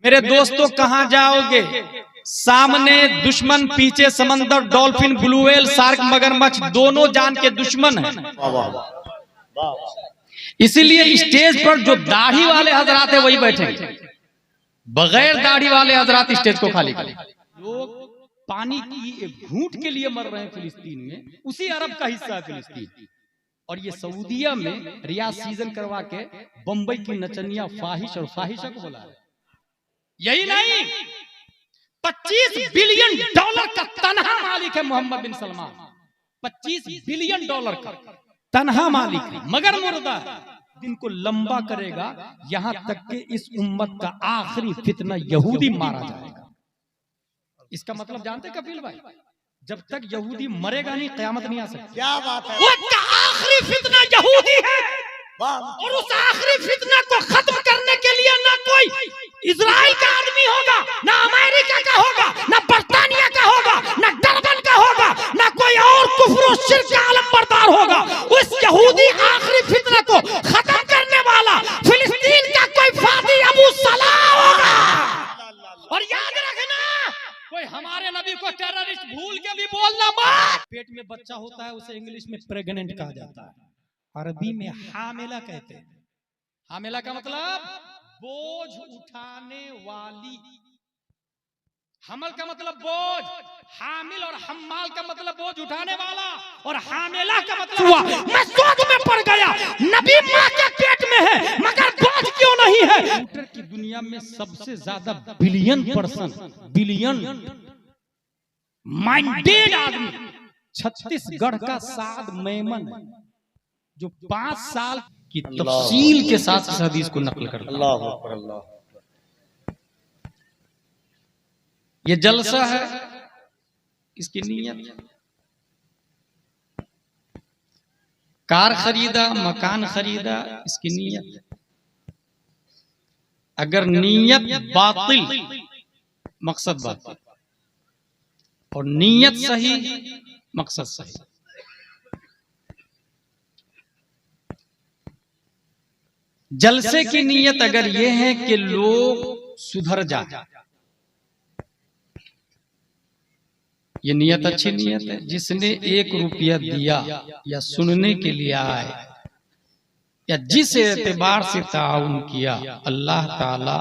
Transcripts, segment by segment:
मेरे दोस्तों कहां जाओगे, सामने दुश्मन, पीछे समंदर, डॉल्फिन, ब्लू व्हेल, शार्क, मगरमच्छ, दोनों जान के दुश्मन हैं। इसीलिए स्टेज पर जो दाढ़ी वाले हजरात है वही बैठे, बगैर दाढ़ी वाले हजरात स्टेज को खाली करें। लोग पानी की एक घूंट के लिए मर रहे हैं फिलिस्तीन में, उसी अरब का हिस्सा है फिलिस्तीन। और ये सऊदीया में रियाज सीजन करवा के बंबई की नचनिया फाहिश और फाहिशा को बोला है। यही नहीं, 25 बिलियन डॉलर का तनहा मालिक है Mohammed bin Salman. 25 billion dollar का तनहा मालिक है, मगर मुर्दा दिन को लंबा करेगा, यहां तक कि इस उम्मत का आखिरी फितना यहूदी मारा जाएगा। इसका मतलब जानते कपिल भाई, जब तक यहूदी मरेगा नहीं कयामत नहीं आ सकती। क्या बात है। उसका आखिरी फितना यहूदी है, और उस आखिरी फितना को खत्म करने के लिए ना कोई इजराइल का आदमी होगा, ना अमेरिका का होगा, ना बर्तानिया का होगा, ना डरबन का होगा, ना कोई और कुफ्र और शिर्क का आलम बरदार होगा। उस यहूदी आखिरी फितना को खत्म करने वाला फिलिस्तीन का कोई फादी अबू सलाह होगा। और याद रखना, कोई हमारे नबी को टेररिस्ट भूल के भी बोलना मत। पेट में बच्चा होता है उसे इंग्लिश में प्रेग्नेंट कहा जाता है, अरबी में हामिला कहते हैं। हामिला का मतलब बोझ उठाने वाली, हमल का मतलब बोझ, हामिल और हम्माल का मतलब बोझ उठाने वाला, और हामिला का मतलब हुआ मैं सोच में पड़ गया, नबी माँ के पेट में है मगर बोझ क्यों नहीं है। कंप्यूटर की दुनिया में सबसे ज्यादा बिलियन माइंडेड आदमी छत्तीसगढ़ का साद मेमन, जो 5 साल की तफसील के साथ इस हदीस को नकल करता है। अल्लाह अकबर, अल्लाह। ये जलसा है, इसकी नीयत, कार खरीदा, मकान खरीदा, इसकी नीयत। अगर नीयत बातिल, मकसद बातिल, और नीयत सही, मकसद सही। जलसे की नीयत अगर ये है कि लोग सुधर जाए, ये नीयत अच्छी नीयत है। जिसने 1 रुपया दिया या सुनने के लिए आए या जिस एतबार से ताउन किया, अल्लाह ताला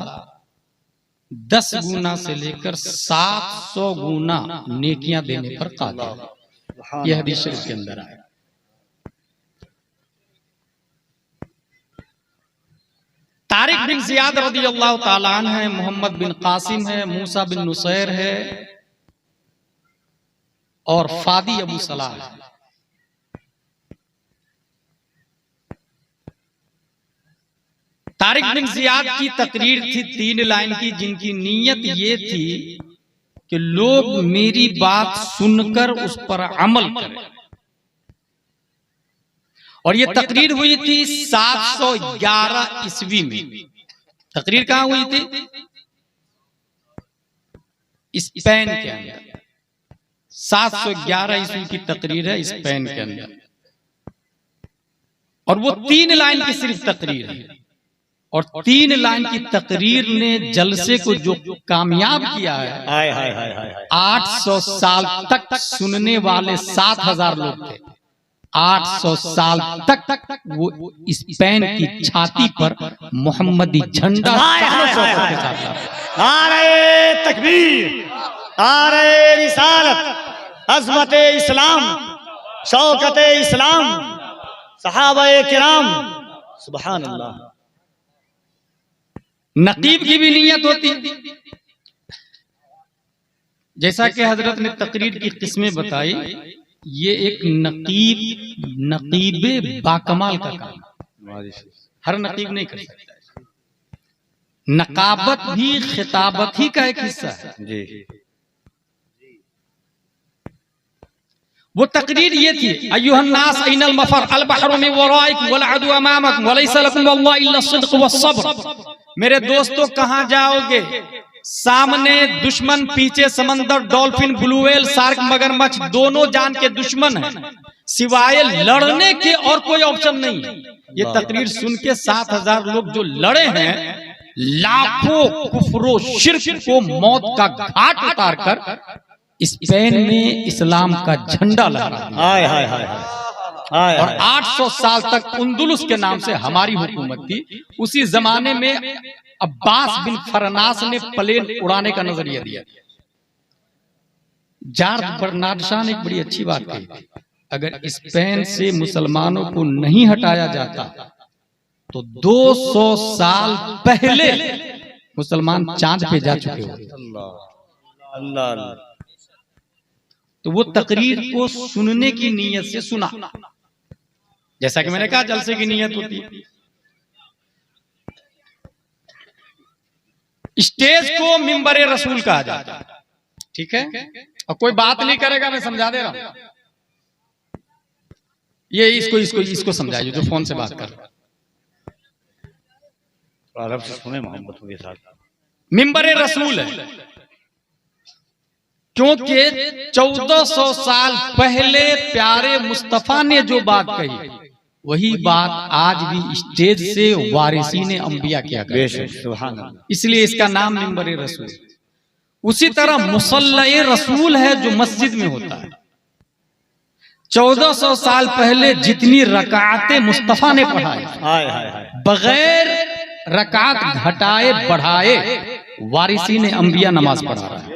10 गुना से लेकर 700 गुना नेकियां देने पर कादिर। यह हदीस शरीफ के अंदर आया। तारिक बिन जियाद रदियल्लाहु ताला अन्हु है, मोहम्मद बिन कासिम है, मूसा बिन नुसैर है, और फादी अबू सलाह है। तारिक बिन जियाद की तकरीर थी 3 लाइन की, जिनकी नीयत ये थी कि लोग मेरी बात सुनकर उस पर अमल करें। और ये तकरीर हुई थी 711 ईस्वी में। तकरीर कहां हुई थी? स्पेन के अंदर। 711 ईस्वी की तकरीर है स्पेन के अंदर, और वो 3 लाइन की सिर्फ तकरीर है। और 3 लाइन की तकरीर ने जलसे को जो कामयाब किया है, 800 साल तक सुनने वाले 7000 लोग थे। 800 साल तक वो स्पेन की छाती पर मोहम्मदी झंडा के साथ। नारे तकबीर, नारे रिसालत, अज़मत इस्लाम, शौकत इस्लाम, सहाबाए किराम, सुभान अल्लाह। नकीब की भी नीयत होती, जैसा कि हजरत ने तकरीर की किस्में बताई। ये एक नकीबे बाकमाल का काम, हर नकीब नहीं कर सकता। नकाबत भी खिताबत ही का एक हिस्सा है जी। वो तकरीर ये थी, अय्युहन्नास ऐनल मफर अल बहरु मिन वराइकुम वल अदु अमामकुम व लैसा लकुम वल्लाहि इल्ला सिद्क़ वस्सब्र। मेरे दोस्तों कहां जाओगे, सामने दुश्मन, पीछे समंदर, डॉल्फिन, ब्लू व्हेल, शार्क, मगरमच्छ, दोनों जान के दुश्मन हैं, सिवाय लड़ने के और कोई ऑप्शन नहीं है। ये तकरीर सुन के 7000 लोग जो लड़े हैं, लाखों कुफ्रो शिर्क को मौत का घाट उतारकर स्पेन में इस्लाम का झंडा लहरा दिया। हाय हाय हाय हाय और 800 साल तक उंदुलुस के नाम से हमारी हुकूमत थी। उसी जमाने में अब्बास बिन फरनास ने प्लेन उड़ाने का नजरिया दिया। जॉर्ज बर्नार्ड शॉ ने एक बड़ी अच्छी बात कही थी, अगर स्पेन से मुसलमानों को नहीं हटाया जाता तो 200 साल पहले मुसलमान चांद पे जा चुके होते। अल्लाह अल्लाह। तो वो तकरीर को सुनने की नीयत से सुना, जैसा कि मैंने कहा जलसे की नीयत होती है। स्टेज को मिंबर रसूल कहा जाता है, ठीक है। और कोई बात नहीं करेगा, मैं समझा दे रहा हूं। ये इसको समझाइए जो फोन से बात कर रहा है। अरब से सुने मोहम्मद के साथ। मिंबर रसूल है क्योंकि 1400 साल पहले प्यारे मुस्तफा ने जो बात कही वही बात आज भी स्टेज से वारिसीने अंबिया किया करते हैं, इसलिए इसका नाम मिंबर रसूल। उसी तरह मुसल्ला रसूल है जो मस्जिद में होता है। 1400 साल पहले जितनी रकातें मुस्तफा ने पढ़ाई बगैर रकात घटाए बढ़ाए वारिसीने अंबिया नमाज पढ़ा रहा है।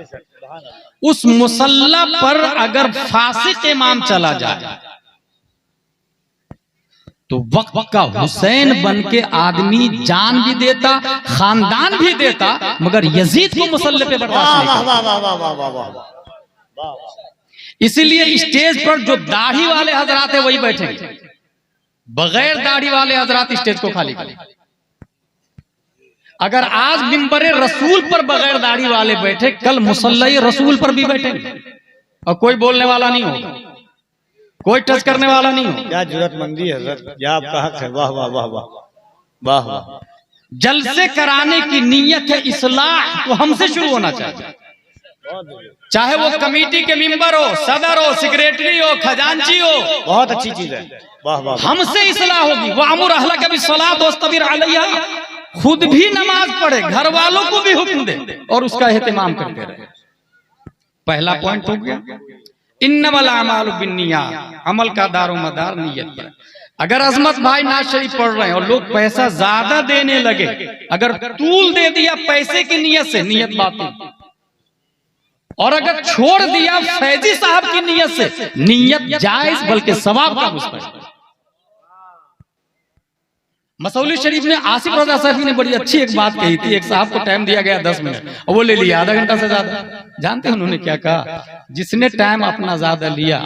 उस मुसल्ला पर अगर फासिक इमाम चला जाए तो वक्त का हुसैन बन के आदमी जान भी देता, खानदान भी देता, मगर यजीद को मुसल्ले पे बर्दाश्त नहीं करता। इसीलिए स्टेज पर जो दाढ़ी वाले हजरात है वही बैठेंगे, बगैर दाढ़ी वाले हजरात स्टेज को खाली करें। अगर आज मिंबर रसूल पर बगैर दाढ़ी वाले बैठे, कल मुसल्ला रसूल पर भी बैठेंगे और कोई बोलने वाला नहीं होगा, कोई टच करने वाला नहीं होगा। क्या जरूरतमंदी है, क्या आपका हक है। वाह वाह वाह वाह वाह वाह। जलसे कराने की नीयत है इस्लाह तो हमसे शुरू होना चाहिए, चाहे वो कमेटी के मेंबर हो, सदर हो, सेक्रेटरी हो, खजांची हो। बहुत अच्छी चीज है। वाह वाह। हमसे इस्लाह होगी। वअमुर अहलक बिस्सलात वस्तबिर अलैहा, खुद भी नमाज पढ़े, घर वालों को भी हुक्म दे और उसका एहतिमाम करते रहे। पहला पॉइंट हो गया। इन्नमल अमालु बिन्नियात, अमल का दारो मदार नियत पर। अगर अजमत भाई नाज शरीफ पढ़ रहे हैं और लोग पैसा ज्यादा देने लगे, अगर तूल दे दिया पैसे की नियत से, नियत बातिल। और अगर छोड़ दिया फैजी साहब की नियत से, नियत जायज बल्कि सवाब का मुस्तहिक। मसौली शरीफ में आसिफ रजा साहब ने बड़ी अच्छी एक बात कही थी। एक साहब को टाइम दिया गया 10 मिनट और वो ले लिया आधा घंटा से ज्यादा। जानते हैं उन्होंने क्या कहा? जिसने टाइम अपना ज्यादा लिया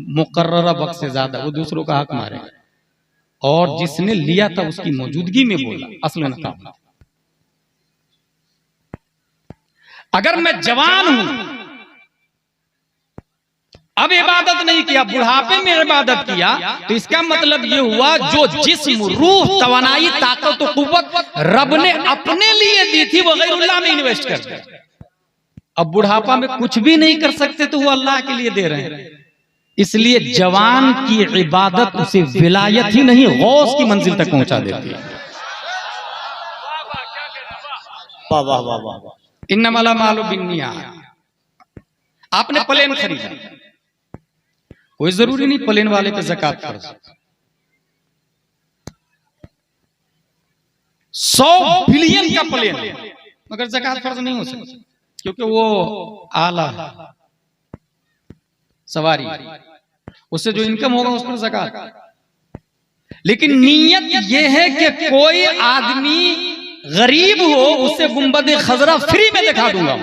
मुकर्ररा वक्त से ज्यादा, वो दूसरों का हक मारेगा, और जिसने लिया था उसकी मौजूदगी में बोला, असल में काम। अगर मैं जवान हूं, अब इबादत नहीं किया, बुढ़ापे में इबादत किया, तो इसका मतलब ये हुआ जो जिस्म, रूह, तवानाई, ताकत और कुव्वत रब ने अपने लिए दी थी वो गैरुल्लाह में इन्वेस्ट कर दिया। अब बुढ़ापा में कुछ भी नहीं कर सकते तो वो अल्लाह के लिए दे रहे हैं। इसलिए जवान की इबादत उसे विलायत ही नहीं गौस की मंजिल तक पहुंचा देती है। वाह वाह वाह वाह। इन्नमल अमालु बिन्नियात। आपने प्लेन खरीदा, कोई जरूरी नहीं प्लेन वाले पे ज़कात फर्ज। 100 बिलियन का प्लेन मगर ज़कात फर्ज नहीं हो सकती, क्योंकि वो आला सवारी, उससे जो इनकम होगा उस पर ज़कात। लेकिन नीयत ये है कि कोई आदमी गरीब हो, उससे गुंबद खजरा फ्री में दिखा दूंगा।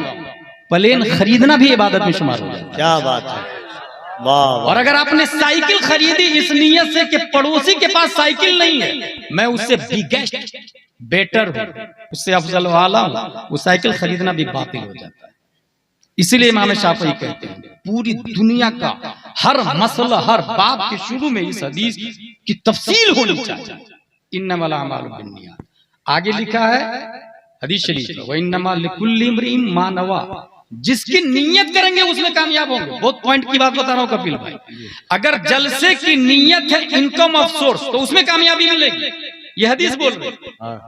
प्लेन खरीदना भी इबादत में शुमार हो जाता है। क्या बात है, वाह। और अगर आपने साइकिल खरीदी इस नियत से कि पड़ोसी के पास साइकिल नहीं है, मैं उससे बिगेस्ट बेटर हूं, उससे अफजल वाला हूं, वो साइकिल खरीदना भी बातिल हो जाता है। इसीलिए इमाम शाफी कहते हैं पूरी दुनिया का हर मसला, हर बात के शुरू में इस हदीस की तफसील होनी चाहिए। इन्नमल अमालु बिन्नियात। आगे लिखा है हदीस शरीफ, व इन्नमा लिकुल्लि इम्रिइन मा नवा, जिसकी नीयत करेंगे उसमें कामयाब होंगे। बहुत पॉइंट की बात बता रहा हूं कपिल भाई। अगर जलसे की नीयत है इनकम ऑफ सोर्स तो उसमें कामयाबी मिलेगी, यह हदीस बोल रही है।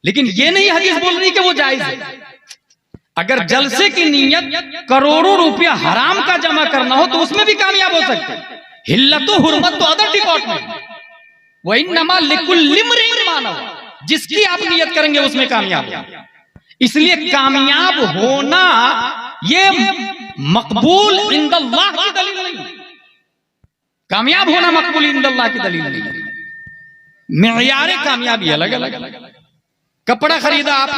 लेकिन ये नहीं हदीस बोल रही कि वो जायज है। अगर जलसे की नीयत करोड़ों रुपया हराम का जमा करना हो तो उसमें भी कामयाब हो सकते हैं। हिल्लतो हुर्मत तो अदर डिपार्टमेंट, वही नमा लिकुल्लि इम्रिइन मानव, जिसकी आप नियत करेंगे उसमें कामयाब हो। इसलिए कामयाब होना ये मकबूल इंदल्लाह की दलील नहीं, कामयाब होना मकबूल इंदल्लाह की दलील नहीं। मेयारे कामयाबी अलग अलग। कपड़ा खरीदा आप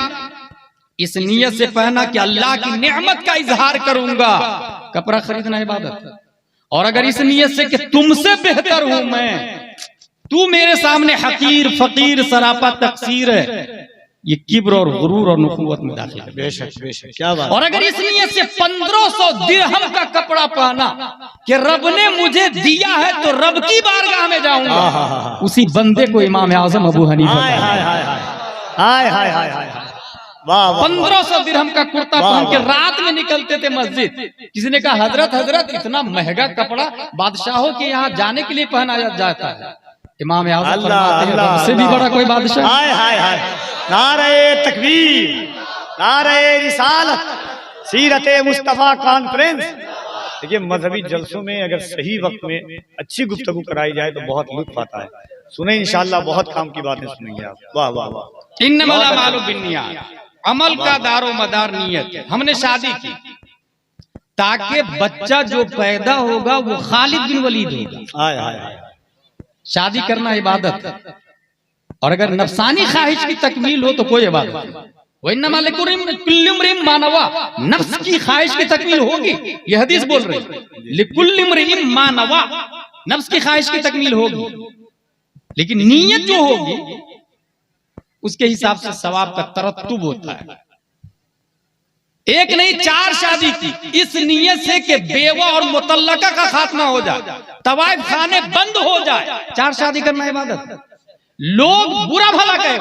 इस नियत से पहना कि अल्लाह की नेमत का इजहार करूंगा, कपड़ा खरीदना इबादत। और अगर इस नियत से कि तुमसे बेहतर हूं मैं, तू मेरे सामने हकीर फकीर सरापा तकसीर है, ये किब्र और गुरूर और नुबुव्वत में दाखिल है। बेशक बेशक, क्या बात। और अगर इस नियत से 1500 दिरहम का कपड़ा पहना कि रब ने मुझे दिया है तो रब की बारगाह में जाऊंगा, उसी बंदे को इमाम आजम अबू हनीफा, हाय हाय हाय हाय हाय हाय हाय, वाह वाह। 1500 दिरहम का कुर्ता पहन के रात में निकलते थे मस्जिद। किसी ने कहा हजरत हजरत इतना महंगा कपड़ा बादशाहों के यहाँ जाने के लिए पहना जाता है। इमाम आजम फरमाते हैं रब से भी बड़ा कोई बादशाह। हाय हाय हाय, नारे तकबीर, नारे रिसालत, सीरते मुस्तफा कॉन्फ्रेंस। देखिए मजहबी जलसों में अगर सही वक्त में अच्छी गुफ्तगू कराई जाए तो बहुत लुत्फ आता है। सुने इंशाअल्लाह, बहुत काम की बातें सुनेंगे आप। वाह वाह वाह। इन्नमल अमालु बिन्नियात, अमल का दारो मदार नियत है। हमने शादी की ताकि बच्चा जो पैदा होगा वो खालिद बिन वलीद होगा। हाय हाय हाय, शादी करना इबादत है। और अगर नफसानी ख्वाहिश की तकमील हो तो कोई इबादत नहीं। वही लिकुल्लिम्रिम मानवा, नफ्स की ख्वाहिश की तकमील होगी, ये हदीस बोल रही है। लिकुल्लिम्रिम मानवा, नफ्स की ख्वाहिश की तकमील होगी, लेकिन नीयत जो होगी उसके हिसाब से सवाब का तरत्तुब होता है। एक नहीं 4 शादी की इस नीयत से कि बेवा और मुतल्लका का खात्मा हो जाए, तवाइफ खाने बंद हो जाए। 4 शादी करना इबादत। लोग बुरा भला कहे,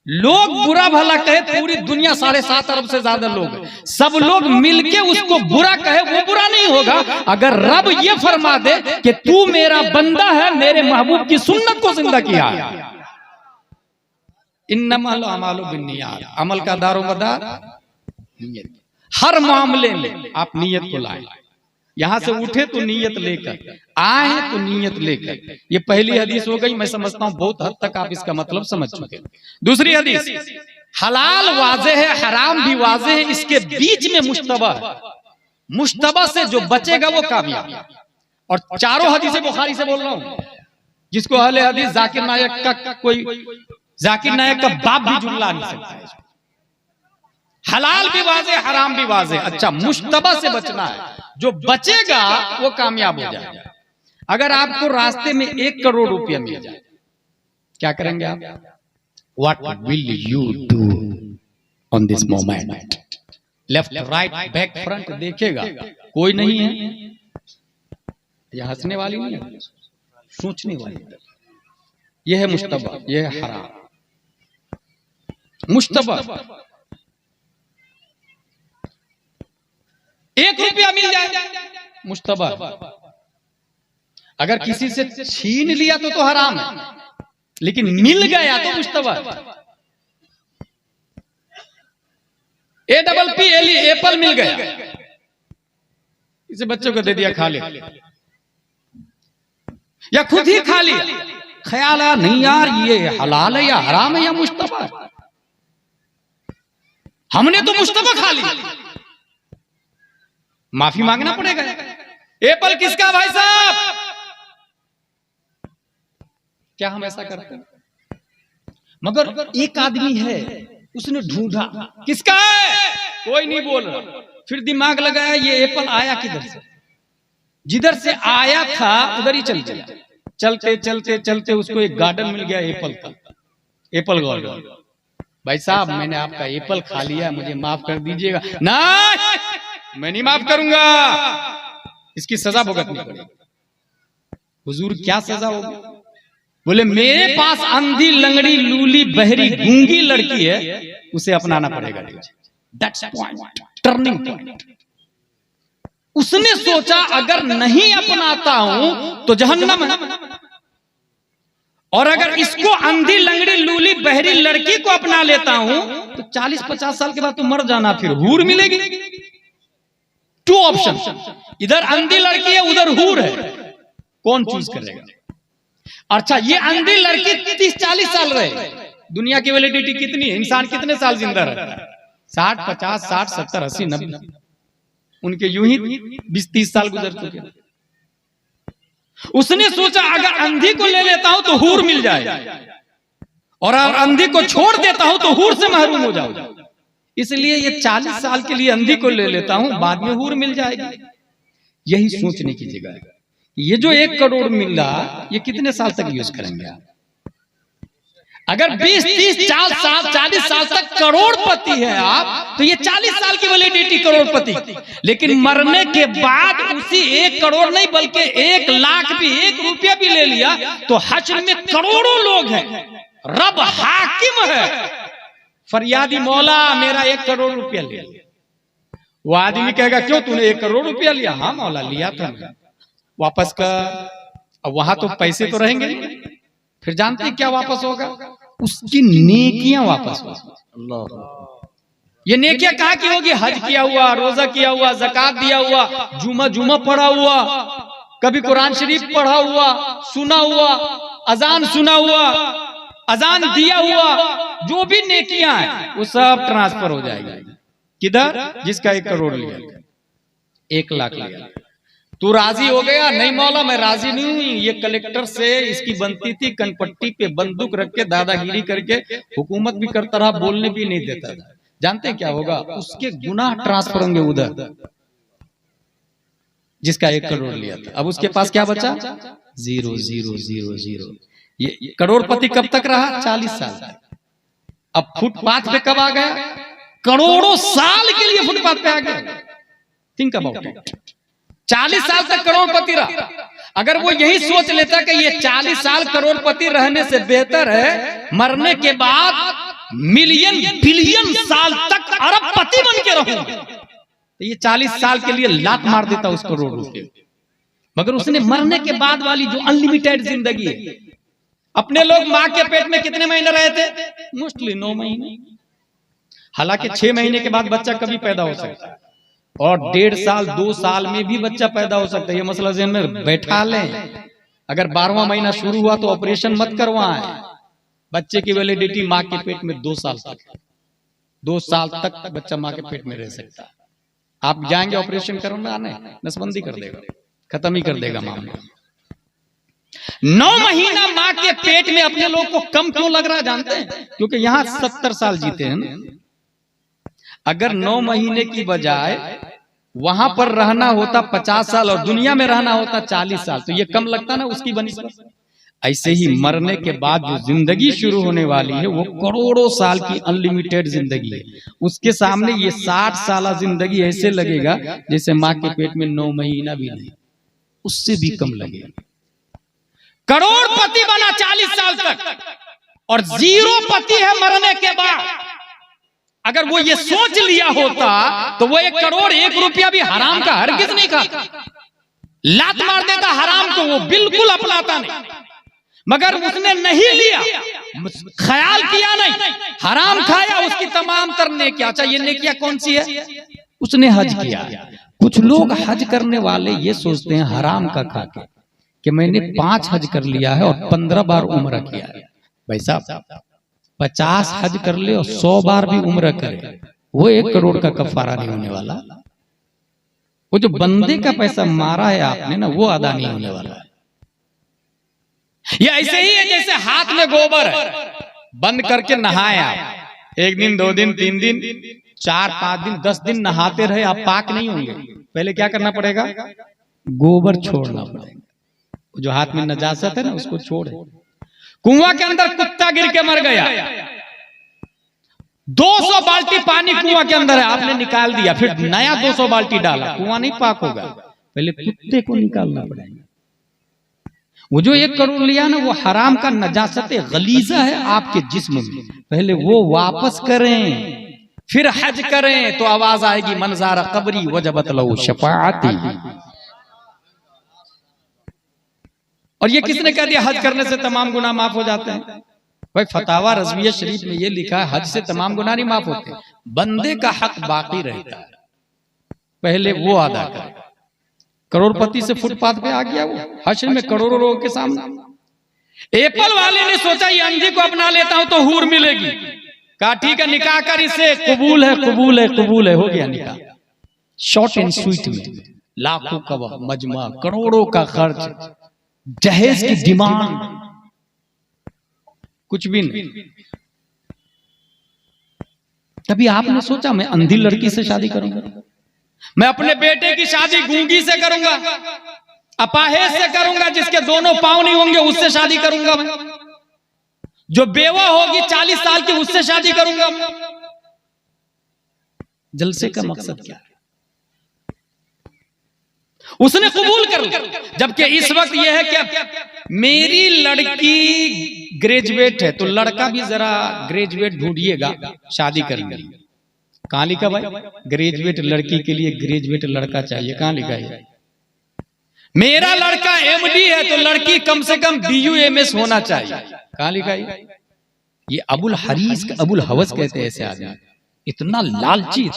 लोग बुरा भला कहे, पूरी दुनिया 7.5 अरब से ज्यादा लोग, सब लोग मिलके उसको बुरा कहे, वो बुरा नहीं होगा। अगर रब ये फरमा दे कि तू मेरा बंदा है, मेरे महबूब की सुन्नत को जिंदा किया है। इन्नमल अमालु बिन्नियात, अमल का दारो मदार नियत। हर मामले में आप नियत को लाएं। यहां से उठे तो नियत लेकर, आए तो नियत लेकर। ये पहली हदीस हो गई। मैं समझता हूं बहुत हद तक आप इसका मतलब समझ चुके। दूसरी हदीस, हलाल वाज़े है, हराम भी वाज़े है, इसके बीच में मुश्तबा है। मुश्तबा से जो बचेगा वो कामयाब। और चारों हदीसें बुखारी से बोल रहा हूं, जिसको अहले हदीस जाकिर नायक का कोई, जाकिर नायक का बाप भी जुमला नहीं सकता है। हलाल भी वाज़े, हराम भी वाज़े। अच्छा, मुश्तबा से बचना है, जो बचेगा वो कामयाब हो जाएगा। अगर आपको रास्ते में 1 करोड़ रुपया मिल जाए, क्या करेंगे आप? What will you do on this moment? Left right back front देखेगा, कोई नहीं है। यह हंसने वाली नहीं है, सोचने वाली। यह है मुश्तबा, यह है हराम। मुश्तबा 1 रुपया मिल जाए, मुश्तबा। अगर किसी से छीन लिया तो हराम है, लेकिन मिल गया तो मुश्तबा। APPLE, एप्पल मिल गया, इसे बच्चों को दे दिया, खा ले, या खुद ही खा लिया। ख्याल आया नहीं यार ये हलाल है या हराम है या मुश्तबा है। हमने तो मुश्तबा खा लिया, माफी मांगना पड़ेगा। एप्पल किसका भाई साहब? क्या हम ऐसा करते हैं? मगर एक आदमी है, उसने ढूंढा किसका है, कोई नहीं बोल रहा। फिर दिमाग लगाया ये एप्पल आया किधर से? जिधर से आया था उधर ही चल चला। चलते चलते चलते उसको एक गार्डन मिल गया एप्पल का, एप्पल गार्डन। भाई साहब मैंने आपका एप्पल खा लिया, मुझे माफ कर दीजिएगा। ना, मैं नहीं माफ करूंगा, इसकी सजा भुगतनी पड़ेगी। हुजूर क्या सजा होगी? बोले मेरे पास अंधी लंगड़ी लूली बहरी गूंगी लड़की है, उसे अपनाना पड़ेगा। That's point, turning point. उसने सोचा अगर नहीं अपनाता हूं तो जहन्नम है, और अगर इसको अंधी लंगड़ी लूली बहरी लड़की को अपना लेता हूं तो 40-50 साल के बाद तो मर जाना, फिर हूर मिलेगी। 2 ऑप्शन, इधर अंधी लड़की है उधर हूर है, कौन चूज करेगा? अच्छा, ये अंधी लड़की 30-40 साल रहे, दुनिया की वैलिडिटी कितनी है? इंसान कितने साल जिंदा रहता है? 60, 50, 60, 70, 80, 90, उनके यूं ही 20-30 साल गुजर चुके। उसने सोचा अगर अंधी को ले लेता हूं तो हूर मिल जाए, और अंधी को छोड़ देता हूं तो हूर से महरूम हो जाऊंगा, इसलिए ये 40 साल के लिए अंधी को ले लेता हूं, बाद में हूर मिल जाएगी। यही सोचने की जगह है। ये जो 1 करोड़ मिल रहा, ये कितने साल तक यूज करेंगे आप? अगर 20, 30, 40 साल तक करोड़पति है आप, तो ये 40 साल की वैलिडिटी करोड़पति। लेकिन मरने के बाद उसी 1 करोड़ नहीं बल्कि 1 लाख भी, 1 रुपया भी ले लिया तो हश्र में करोड़ों लोग हैं, रब हाकिम है, फरियादी मौला मेरा 1 करोड़ रुपया ले लिया। वो आदमी कहेगा क्यों तूने 1 करोड़ रुपया लिया? हाँ मौला लिया था, वापस कर। अब वहां तो पैसे तो रहेंगे, फिर जानते हैं क्या वापस होगा? उसकी नेकियां वापस होगी। ये नेकियां कहाँ की होगी? हज किया हुआ, रोजा किया हुआ, ज़कात दिया हुआ, जुमा पढ़ा हुआ, कभी कुरान शरीफ पढ़ा हुआ, सुना हुआ, अजान सुना हुआ, अजान दिया हुआ, जो भी नेकियां हैं वो सब ट्रांसफर हो जाएगी। किधर? जिसका 1 करोड़ लिया, 1 लाख लिया। तू राजी हो गया? नहीं मौला मैं राजी नहीं हूं, ये कलेक्टर से इसकी बनती थी, कनपट्टी पे बंदूक रख के दादागिरी करके हुकूमत भी करता रहा, बोलने भी नहीं देता था। जानते हैं क्या होगा? उसके गुनाह ट्रांसफर होंगे उधर, जिसका 1 करोड़ लिया था। अब उसके पास क्या बचा? 0, 0, 0, 0। ये करोड़पति कब तक रहा? 40 साल। अब फुटपाथ पे कब आ गया? करोड़ों साल के लिए फुटपाथ पे आ गया। Think about it. 40 साल तक करोड़पति रहा। अगर वो यही सोच लेता कि ये 40 साल करोड़पति रहने से बेहतर है मरने के बाद मिलियन बिलियन साल तक अरबपति बन के रहूंगा, तो ये 40 साल के लिए लात मार देता उस करोड़ रुपए। मगर उसने मरने के बाद वाली जो अनलिमिटेड जिंदगी है, अपने लोग माँ के पेट में कितने महीने रहे थे? मोस्टली 9 महीने। हालांकि 6 महीने के बाद बच्चा कभी पैदा हो सकता है, और 1.5 साल 2 साल में भी बच्चा पैदा हो सकता है। ये मसला ज़हन में बैठा लें। अगर 12वां महीना शुरू हुआ तो ऑपरेशन मत करवाएं। बच्चे की वैलिडिटी माँ के पेट में 2 साल तक, 2 साल तक बच्चा माँ के पेट में रह सकता है। आप जाएंगे ऑपरेशन करवाने, नसबंदी कर देगा, खत्म ही कर देगा मामला। 9 महीना माँ के पेट में अपने लोग को कम क्यों लग रहा है जानते हैं? क्योंकि यहाँ 70 साल जीते हैं ना। अगर 9 महीने की बजाय वहां पर रहना होता 50 साल और दुनिया में रहना होता 40 साल, तो ये कम लगता ना उसकी बनिस्बत। ऐसे ही मरने के बाद जो जिंदगी शुरू होने वाली है वो करोड़ों साल की अनलिमिटेड जिंदगी है। उसके सामने ये 60 साल जिंदगी ऐसे लगेगा जैसे माँ के पेट में 9 महीना भी नहीं, उससे भी कम लगेगा। करोड़पति बना 40 साल तक और 0 पति है मरने के बाद। अगर वो ये सोच लिया होता तो वो 1 करोड़ 1 रुपया भी हराम का हरगिज नहीं खाता, लात मार देता हराम को, वो बिल्कुल अपनाता नहीं। मगर उसने नहीं लिया, ख्याल किया नहीं, हराम खाया, उसकी तमाम तर नेकियां। अच्छा ये नेकियां कौन सी है? उसने हज किया। कुछ लोग हज करने वाले ये सोचते हैं हराम का खा के कि मैंने 5 हज कर लिया है और 15 बार उम्र किया है। भाई साहब 50 हज कर ले और 100 बार भी उम्र करे, वो 1 करोड़ का कफारा नहीं होने वाला। वो जो बंदे का पैसा मारा है आपने ना, वो अदा नहीं होने वाला है। ये ऐसे ही है जैसे हाथ में गोबर है, बंद करके नहाए आप 1 दिन 2 दिन 3 दिन 4 5 दिन 10 दिन नहाते रहे, आप पाक नहीं होंगे। पहले क्या करना पड़ेगा? गोबर छोड़ना पड़ेगा। जो हाथ में नजासत है ना उसको छोड़े। कुआं के अंदर कुत्ता गिर के मर गया, 200 बाल्टी पानी कुआं के अंदर है, आपने निकाल दिया, फिर नया 200 बाल्टी डाला, कुआं नहीं पाक होगा। पहले कुत्ते को निकालना पड़ेगा। वो जो 1 करोड़ लिया ना, वो हराम का नजासत गलीजा है आपके जिस्म में, पहले वो वापस करें, फिर हज करें, तो आवाज आएगी मनजारा कबरी वजबत लहू शफाअती। और ये किसने कह दिया हज करने से तमाम गुनाह माफ हो जाते हैं? भाई फतावा रज़विया शरीफ में ये लिखा है हज से तमाम गुनाह नहीं माफ होते, बंदे का हक बाकी रहता है, पहले वो अदा करे। करोड़पति से फुटपाथ पे आ गया वो हश्र में करोड़ों लोगों के सामने। एप्पल वाले ने सोचा ये अंधी को अपना लेता हूं तो हूर मिलेगी, कहा ठीक है निकाह कर इसे, कबूल है कबूल है कबूल है, हो गया निकाह। शॉर्ट एंड स्वीट में लाखों का मजमा, करोड़ों का खर्च, दहेज की डिमांड, कुछ भी नहीं। तभी आपने सोचा मैं अंधी लड़की से शादी करूंगा, मैं अपने बेटे की शादी गूंगी से करूंगा, अपाहिज से करूंगा, जिसके दोनों पांव नहीं होंगे उससे शादी करूंगा मैं, जो बेवा होगी 40 साल की उससे शादी करूंगा मैं। जलसे का मकसद क्या है? उसने कबूल कर लिया, जबकि इस वक्त यह है कि मेरी लड़की ग्रेजुएट है तो लड़का भी जरा ग्रेजुएट ढूंढिएगा शादी करने। कहां लिखा भाई? ग्रेजुएट लड़की के लिए ग्रेजुएट लड़का चाहिए, कहां लिखा है? मेरा लड़का एमडी है तो लड़की कम से कम बीयू एमएस होना चाहिए, कहां लिखा है? ये अबुल हरीस अबुल हवस कहते हैं ऐसे आदमी, इतना लालची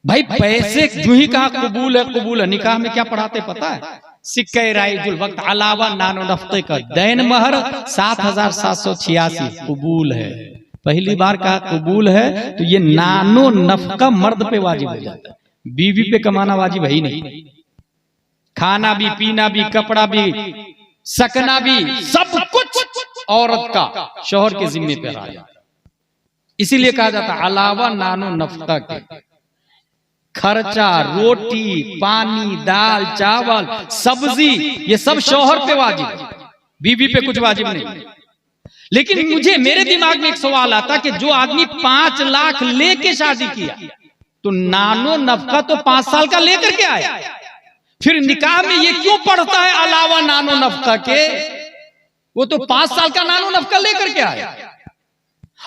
भाई, पैसे जो ही कहा कबूल है। निकाह में क्या पढ़ाते पता है? सिक्के राइजुल वक्त अलावा नानो नफ्ते का दैन महर 7,786 कबूल है। पहली बार कहा कबूल है तो ये नानो नफका मर्द पे वाजिब हो जाता है, बीवी पे कमाना वाजिब है ही नहीं। खाना भी, पीना भी, कपड़ा भी, सकना भी, सब कुछ औरत का शौहर के जिम्मे पे आ जाता। इसीलिए कहा जाता अलावा नानो नफका के खर्चा, रोटी पानी, दाल चावल सब्जी, ये सब शौहर पे वाजिब है, बीवी पे कुछ वाजिब नहीं। लेकिन मुझे मेरे दिमाग में एक सवाल आता कि जो आदमी 5 लाख लेके शादी किया तो नानो नफका तो 5 साल का लेकर के आया, फिर निकाह में ये क्यों पढ़ता है अलावा नानो नफका के? वो तो 5 साल का नानो नफका लेकर के आया।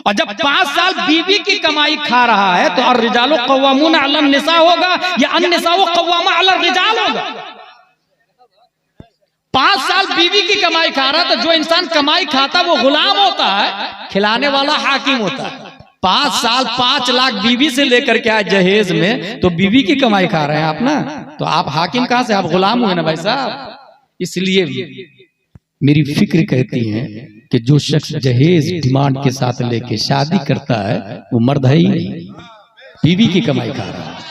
और जब 5 साल बीवी की कमाई खा रहा है तो अर्रिजालु कव्वामूना अलन निसा होगा या अन्निसाउ कव्वामा अलर रिजाल होगा? 5 साल बीवी की कमाई खा रहा तो जो इंसान कमाई खाता वो गुलाम होता है, खिलाने वाला हाकिम होता है। 5 साल 5 लाख बीवी से लेकर के आए जहेज में तो बीवी की कमाई खा रहे हैं आप ना, तो आप हाकिम कहां से? आप गुलाम हुए ना भाई साहब। इसलिए मेरी फिक्र कहती है कि जो शख्स जहेज डिमांड के साथ लेके शादी करता है वो मर्द है ही नहीं, बीवी की कमाई खा रहा है।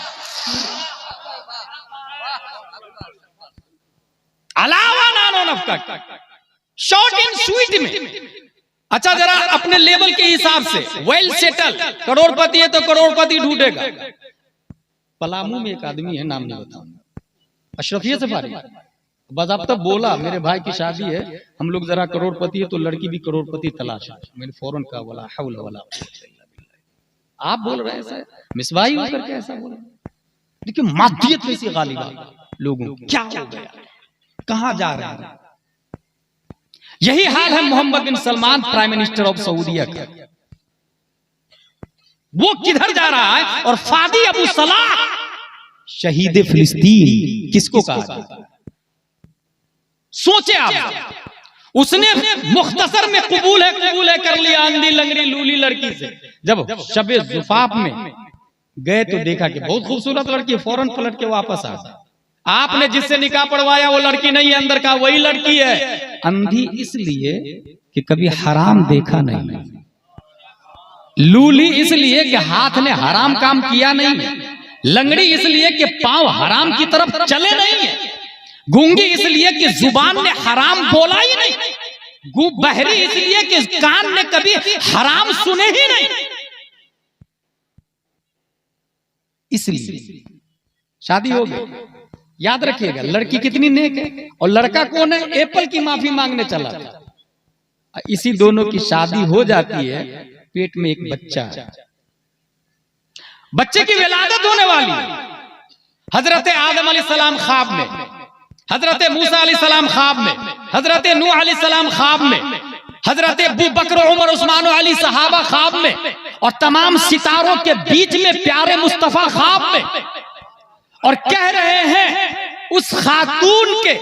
अलावा नानो नफका, शॉर्ट एंड स्वीट में। अच्छा जरा अपने लेवल के हिसाब से वेल सेटल, करोड़पति है तो करोड़पति ढूंढेगा। पलामू में एक आदमी है, नाम नहीं बताऊंगा, अशरफिया से फारिग, बाज़ाब्ता बोला मेरे भाई की शादी है, हम लोग जरा करोड़पति है तो लड़की भी करोड़पति तलाश है। मैंने फौरन कहा वला हौल वला कुव्वता इल्ला बिल्लाह। आप बोल रहे हैं ऐसा, मिसबाही होकर के ऐसा बोल रहे हैं, लेकिन मादियत कैसी गालिब आ लोगों, क्या हो गया, कहां जा रहे हैं? यही हाल है Mohammed bin Salman, prime minister of सऊदीया का। वो किधर जा रहा है? और फादी अबू सलाह शहीद फिलिस्तीन किसको कहा जाता है? सोचे आप, उसने मुख्तसर में कबूल है कर लिया अंधी लंगड़ी लूली लड़की से। जब शबे जुफाफ में गए तो देखा कि बहुत खूबसूरत लड़की, फौरन पलट के वापस आ गया। आपने जिससे निकाह पढ़वाया वो लड़की नहीं है, अंदर का वही लड़की है। अंधी इसलिए कि कभी हराम देखा नहीं, लूली इसलिए कि हाथ ने हराम काम किया नहीं है, लंगड़ी इसलिए कि पांव हराम की तरफ चले नहीं है, गूंगी इसलिए कि जुबान ने हराम बोला ही नहीं, बहरी इसलिए कि कान ने कभी हराम सुने ही नहीं। इसलिए शादी हो गई। याद रखिएगा लड़की कितनी नेक है और लड़का कौन है? एप्पल की माफी मांगने चला था। इसी दोनों की शादी हो जाती है, पेट में एक बच्चा, बच्चे की विलादत होने वाली है। हजरत आदम अलैहिस्सलाम ख्वाब में, हजरत मूसा अलैहिस्सलाम ख्वाब में, हजरत नूह अलैहिस्सलाम ख्वाब में, हजरत अबू बकर उमर उस्मान अली सहाबा ख्वाब में, और तमाम सितारों के बीच में प्यारे मुस्तफा ख्वाब में, और कह रहे हैं उस खातून के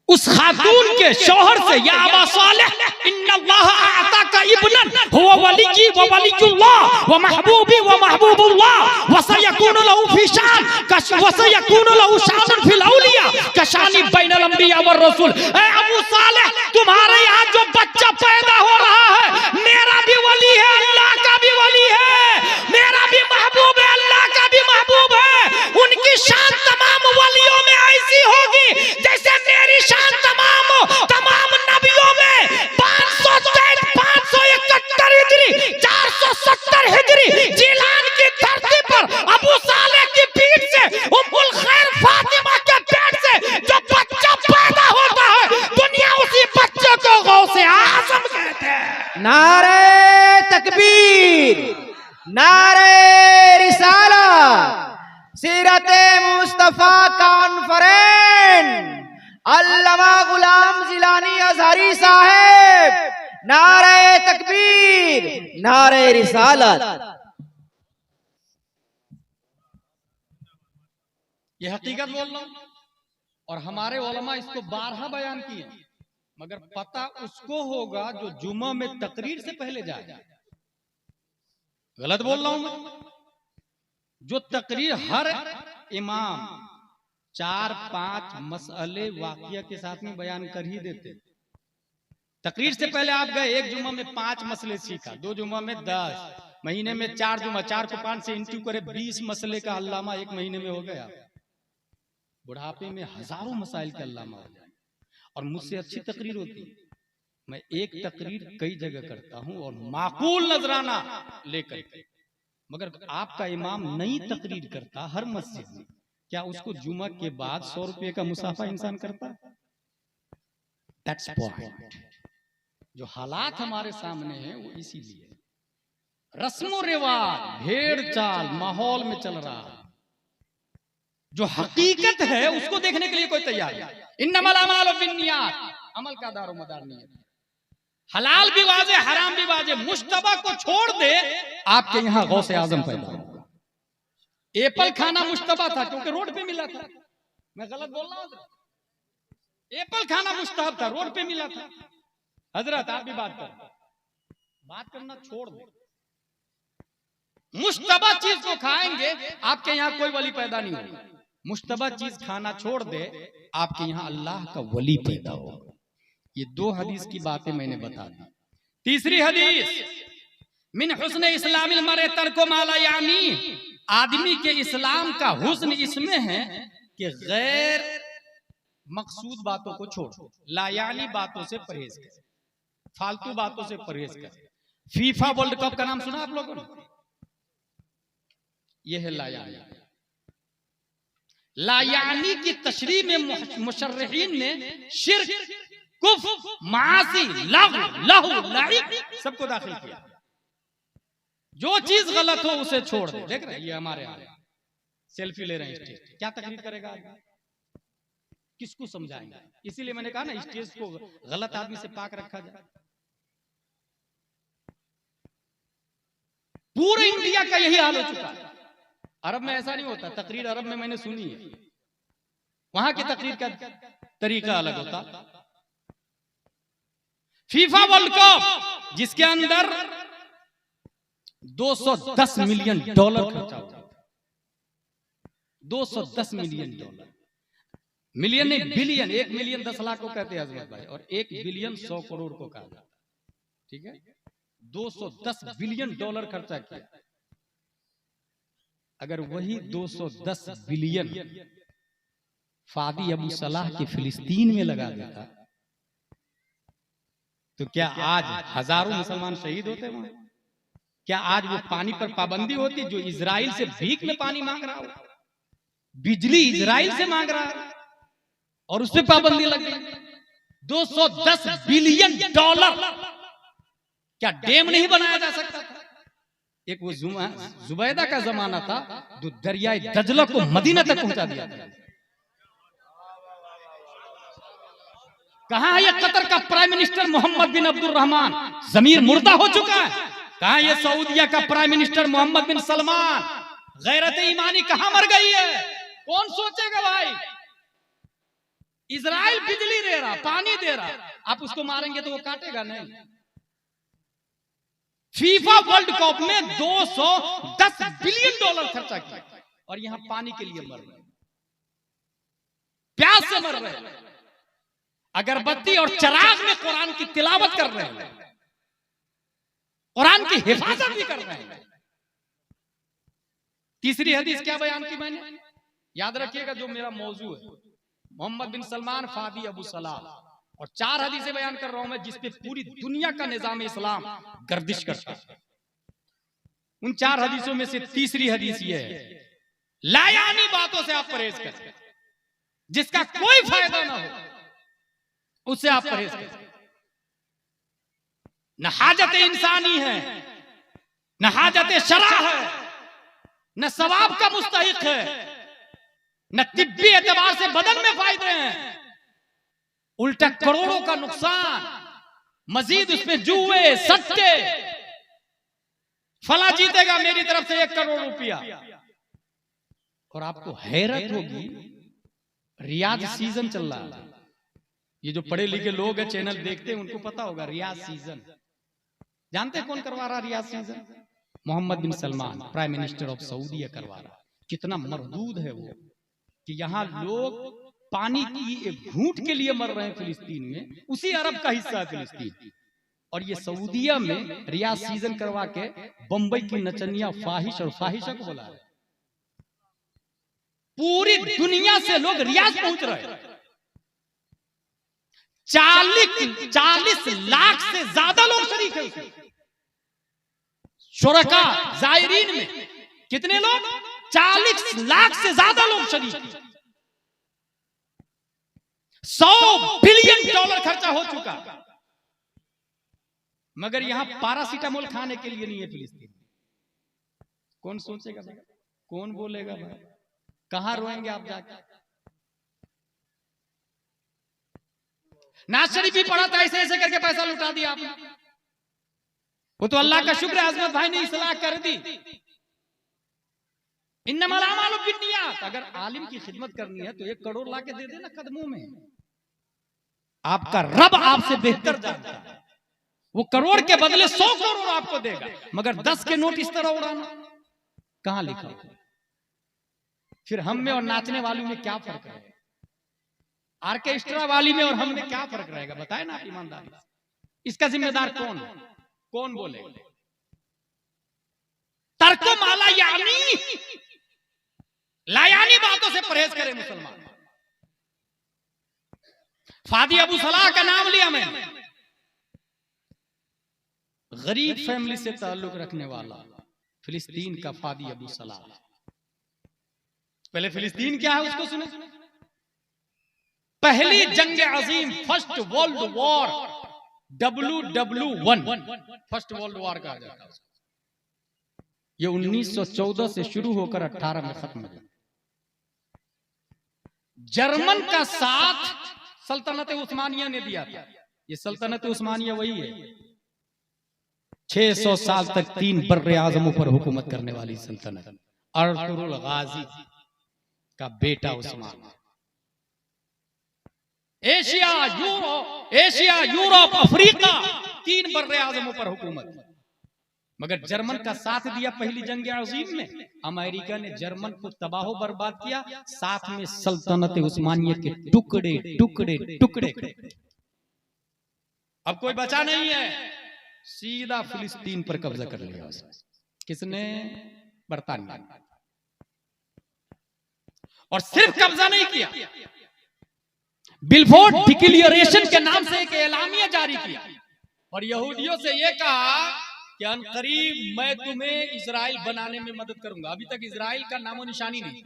उस खातून के शौहर से, या अबा सालेह इन्नल्लाह आताका इब्नन हुवा वलिय्यी व वलिय्युल्लाह व महबूबी व महबूबुल्लाह व सयकूनु लहू फी शान व सयकूनु लहू शानुन फिल औलिया कशानी बैनल अंबिया व रसूल। ए अबू सालेह, तुम्हारे यहाँ जो बच्चा पैदा हो रहा है मेरा भी वली है, अल्लाह का भी वली है, मेरा भी महबूब है, अल्लाह का भी महबूब है। उनकी शान तमाम वलियों में ऐसी होगी जैसे मेरी शान तमाम नबियों में। 571 हिजरी 470 हिजरी जिलान की धरती पर अबू सालेह की पीठ से, उम्मुल खैर फातिमा के पेट से जो बच्चा पैदा होता है, दुनिया उसी बच्चे को गौसे आजम कहते हैं। नारे तकबीर, नारे रिसालत, सीरते मुस्तफा कॉन्फ्रेंस, अल्लामा गुलाम जिलानी अजहरी साहेब, नारे तकबीर, नारे रिसालत। ये हकीकत बोल रहा हूं, और हमारे उलमा इसको 12 बयान किए, मगर पता उसको होगा जो जुमा में तकरीर से पहले जाए। गलत बोल रहा हूं मैं? जो तकरीर हर इमाम 4-5 मसले वाक़िया के साथ में बयान कर ही देते। तकरीर से पहले आप गए, एक जुमा में 5 मसले सीखा, 2 जुमा में 10, महीने में 4 जुमा, 4 को 5 से इंटू करे 20 मसले का अल्लामा एक महीने में हो गया। बुढ़ापे में हजारों मसाइल के अल्लामा हो जाए। और मुझसे अच्छी तकरीर होती है, मैं एक तकरीर कई जगह करता हूं और माकूल नजराना लेकर के। मगर आपका इमाम नई तकरीर करता हर मस्जिद में, क्या उसको जुमा के बाद 100 रुपए का मुसाफा इंसान करता? That's point। जो हालात हमारे सामने हैं वो इसीलिए रस्मो रिवाज, भेड़ चाल माहौल में चल रहा है। जो हकीकत है उसको देखने के लिए कोई तैयार नहीं। इन्नमल अमालु बिन्नियात, अमल का दारो मदार नहीं है। हलाल भी वाजे, हराम भी वाजे, मुश्तबा को छोड़ दे। आपके यहाँ गौसे आजम पैदा हुआ। एप्पल खाना मुश्तबा था क्योंकि रोड पे मिला था। मैं गलत बोल रहा हूं? एप्पल खाना मुश्तहब था, रोड पे मिला था। हजरत आप भी बात करना छोड़ दे। मुश्तबा चीज को खाएंगे, आपके यहाँ कोई वली पैदा नहीं होगा। मुश्तबा चीज खाना छोड़ दे, आपके यहाँ अल्लाह का वली पैदा होगा। ये 2 हदीस की बातें मैंने बता दी। तीसरी हदीस, मिन हुस्न इस्लामिल मर्इ तर्को मा ला यानी, आदमी के इस्लाम का हुस्न इसमें है कि गैर मकसूद बातों को छोड़, लायानी बातों से परहेज कर, फालतू बातों से परहेज कर। फीफा वर्ल्ड कप का नाम सुना आप लोगों ने? यह है लायानी। लायानी की तशरीह में मुशर्रिहीन ने शिर्क, कुफ्र, मासी, लग़्व, लहू, लाइब सबको दाखिल किया। जो चीज गलत हो उसे छोड़ दे। देख रहे ये हमारे यहाँ सेल्फी ले रहे हैं स्टेज, क्या तकरीर करेगा आदमी? किसको समझाएंगे? इसीलिए मैंने कहा ना, स्टेज को गलत आदमी से पाक रखा जाए। पूरे इंडिया का यही हाल हो चुका है। अरब में ऐसा नहीं होता। तकरीर अरब में मैंने सुनी है, वहां की तकरीर का तरीका अलग होता। फीफा वर्ल्ड कप जिसके अंदर $210 मिलियन खर्चा होता था। $210 मिलियन, मिलियन नहीं बिलियन। 1 मिलियन 10 लाख को कहते हैं हजरत भाई, और 1 बिलियन 100 करोड़ को कहा जाता है। ठीक है, $210 बिलियन खर्चा किया। अगर वही 210 बिलियन फादी अबू सलाह के फिलिस्तीन में लगा देता तो क्या आज हजारों मुसलमान शहीद होते वहां? क्या आज वो पानी पर पाबंदी होती जो इजराइल से भीख में पानी मांग रहा हो? बिजली इजराइल से मांग रहा है और उस पर पाबंदी लग गई। $210 बिलियन क्या डैम नहीं बनाया जा सकता था? एक वो जुबैदा का जमाना था जो दरियाए दजला को मदीना तक पहुंचा दिया था। कहां है ये कतर का prime minister Mohammad bin Abdul Rahman? जमीर मुर्दा हो चुका है। कहां ये सऊदिया का prime minister Mohammad bin Salman? गैरत ईमानी कहां मर गई है? कौन सोचेगा भाई? इजराइल बिजली दे रहा, पानी दे रहा, आप उसको मारेंगे तो वो काटेगा नहीं। फीफा वर्ल्ड कप में $210 बिलियन खर्चा किया और यहां पानी के लिए मर रहे, प्यास से मर रहे, अगरबत्ती और चिराग में कुरान की तिलावत कर रहे हैं, कुरान की हिफाजत भी कर रहे हैं। तीसरी हदीस क्या बयान की मैंने, याद रखिएगा जो मेरा मौजू है, मोहम्मद बिन सलमान फादी अबू सलाम, और 4 हदीसें बयान कर रहा हूं मैं जिसपे पूरी दुनिया का निजाम इस्लाम गर्दिश करता है। उन 4 हदीसों में से तीसरी हदीस ये है, लायानी बातों से आप परहेज करें, जिसका कोई फायदा ना हो उससे आप परहेज करें। न हाजत इंसानी है, न हाजत शरा है, न सवाब का मुस्तहिक है, न तिब्बी एतबार से बदन में फायदे हैं, उल्टा करोड़ों का नुकसान, मजीद उसमें जुए सट्टे, फला जीतेगा मेरी तरफ से 1 करोड़ रुपया। और आपको हैरत होगी, रियाज सीजन चल रहा है, ये जो पढ़े लिखे लोग हैं चैनल देखते हैं उनको पता होगा, रियाज सीजन जानते हैं कौन करवा रहा Riyadh season? Mohammed bin Salman, prime minister of Saudi करवा रहा। कितना मरदूद है वो कि यहां लोग पानी की एक घूंट के लिए मर रहे हैं फिलिस्तीन में, उसी अरब का हिस्सा है फिलिस्तीन, और ये सऊदीया में रियाज सीजन करवा के बंबई की नचनिया फाहिश और फाहिशा को बुला रहे। पूरी दुनिया से लोग रियाज पहुंच रहे हैं। 40 लाख से ज्यादा लोग शरीक हैं शुरका जायरीन में। कितने लोग? 40 लाख से ज्यादा लोग शरीक हैं। $100 बिलियन खर्चा हो चुका, मगर यहां पैरासीटामोल खाने के लिए नहीं है फिलिस्तीन। कौन सोचेगा भाई? कौन बोलेगा भाई? कहां रोएंगे आप जाके? नाज शरीफ भी पढ़ा था, ऐसे ऐसे करके पैसा लुटा दिया आपने। वो तो अल्लाह का शुक्र है आजमत भाई ने इस्लाह कर दी। इन्नमल अमालु बिन्नियात, अगर आलिम की खिदमत करनी है तो 1 करोड़ ला के दे देना कदमों में। आपका रब आपसे बेहतर जानता है, वो करोड़ के बदले 100 करोड़ आपको देगा, मगर 10 के नोट इस तरह उड़ाना कहां लिखा? फिर हम में और नाचने वालों में क्या फर्क है? ऑर्केस्ट्रा वाली में और हम में क्या फर्क रहेगा? बताए ना ईमानदारी से। इसका जिम्मेदार कौन है? कौन बोले? तर्को माला यानी लायानी बातों से परहेज करें मुसलमान। फादी अबू सलाह का नाम लिया मैंने, गरीब फैमिली से ताल्लुक रखने वाला फिलिस्तीन का फादी अबू सलाह। पहले फिलिस्तीन क्या है उसको सुने। पहली जंग अजीम, first world war, WW1, first world war कहा जाता है। ये 1914 से शुरू होकर 18 में खत्म हो गया। जर्मन का साथ सल्तनत उस्मानिया ने दिया था। ये सल्तनत उस्मानिया वही है 600 साल तक 3 बर्रे आजमों पर हुकूमत करने वाली सल्तनत। अर्तुगरुल गाजी का बेटा उस्मान। एशिया, यूरोप, अफ्रीका 3 बर्रे आजमों पर हुकूमत। मगर जर्मन का साथ दिया पहली जंग अजीम में। अमेरिका ने जर्मन को तबाह बर्बाद किया, साथ में सल्तनत उस्मानिया के टुकड़े टुकड़े टुकड़े। अब कोई बचा नहीं है, सीधा फिलिस्तीन पर कब्जा कर लिया। किसने? बरतानिया। और सिर्फ कब्जा नहीं किया, बिलफोर्ड डिक्लेरेशन के नाम से एक एलानिया जारी किया और यहूदियों से यह कहा कि अनकरीब मैं तुम्हें इजराइल बनाने में मदद करूंगा। अभी तक इजराइल का नामो निशानी नहीं।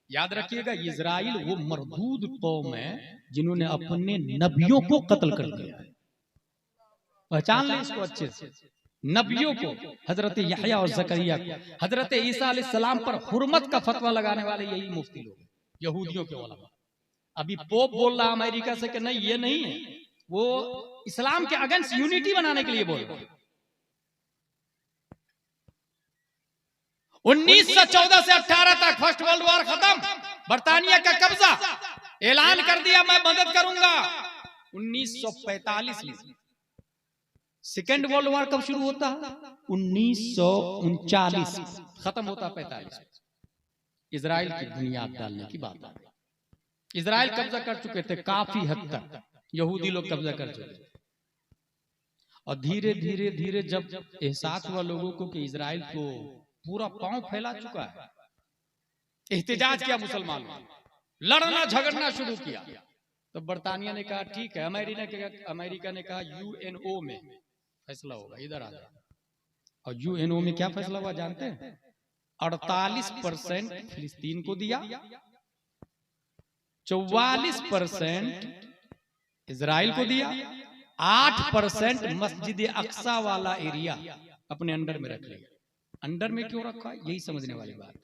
याद रखिएगा, इजराइल वो मरदूद कौम है जिन्होंने अपने नबियों को कत्ल कर दिया। पहचान ले इसको अच्छे से। नबियों को, हजरत यहया और जकरिया को, हजरत ईसा अलैहिस्सलाम पर हुर्मत का फतवा लगाने वाले यही मुफ्ती लोग, यहूदियों के उलमा। अभी पोप बोल रहा अमेरिका से कि नहीं, ये नहीं है, वो इस्लाम के अगेंस्ट यूनिटी बनाने के लिए बोल रहा। 1914 से 18 तक फर्स्ट वर्ल्ड वॉर खत्म, बरतानिया का कब्जा। ऐलान कर दिया मैं मदद करूंगा। 1945 में सेकेंड वर्ल्ड वॉर कब शुरू होता है? 1939 खत्म होता 45। इजराइल की बुनियाद डालने की बात आ गई। इजराइल कब्जा कर चुके थे काफी हद तक, यहूदी लोग कब्जा कर चुके थे। और धीरे धीरे धीरे जब एहसास हुआ लोगों को कि इजराइल को पूरा पांव फैला चुका है, एहतिजाज किया मुसलमानों, लड़ना झगड़ना शुरू किया। तो बरतानिया ने कहा ठीक है, अमेरिका ने कहा यूएनओ में फैसला होगा, इधर आ जाओ। और यूएनओ में क्या फैसला हुआ जानते हैं? 48% फिलिस्तीन को दिया, 44% इजराइल को दिया, 8% मस्जिद अक्सा वाला एरिया अपने अंडर में रख लिया। अंडर में क्यों रखा? यही समझने वाली बात है।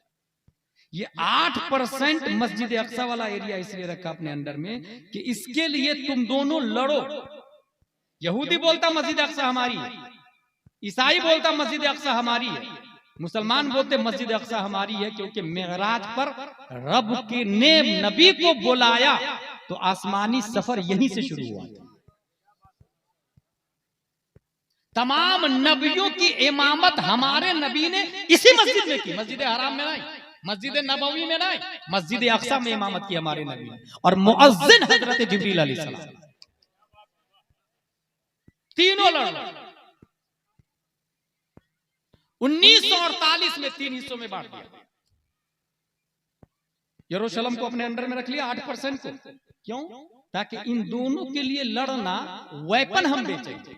ये 8% मस्जिद अक्सा वाला एरिया इसलिए रखा अपने अंडर में कि इसके लिए तुम दोनों लड़ो। यहूदी बोलता मस्जिद अक्सा हमारी है, ईसाई बोलता मस्जिद अक्सा हमारी है, मुसलमान बोलते मस्जिद अक्सा हमारी है, क्योंकि मेराज पर रब के ने नबी को बुलाया तो आसमानी सफर यहीं से शुरू हुआ था। तमाम नबियों की इमामत हमारे नबी ने इसी मस्जिद में की, मस्जिद हराम में नहीं, मस्जिद नबवी में नहीं, मस्जिद अक्सा में इमामत की हमारे नबी ने। और मुअज्जिन हजरत जिब्रील अलैहिस्सलाम, तीनों लड़। 1948 में 3 हिस्सों में बांट दिया। यरूशलेम को अपने अंडर में रख लिया 8% को। क्यों? ताकि इन दोनों के लिए लड़ना, वेपन हम बेचेंगे।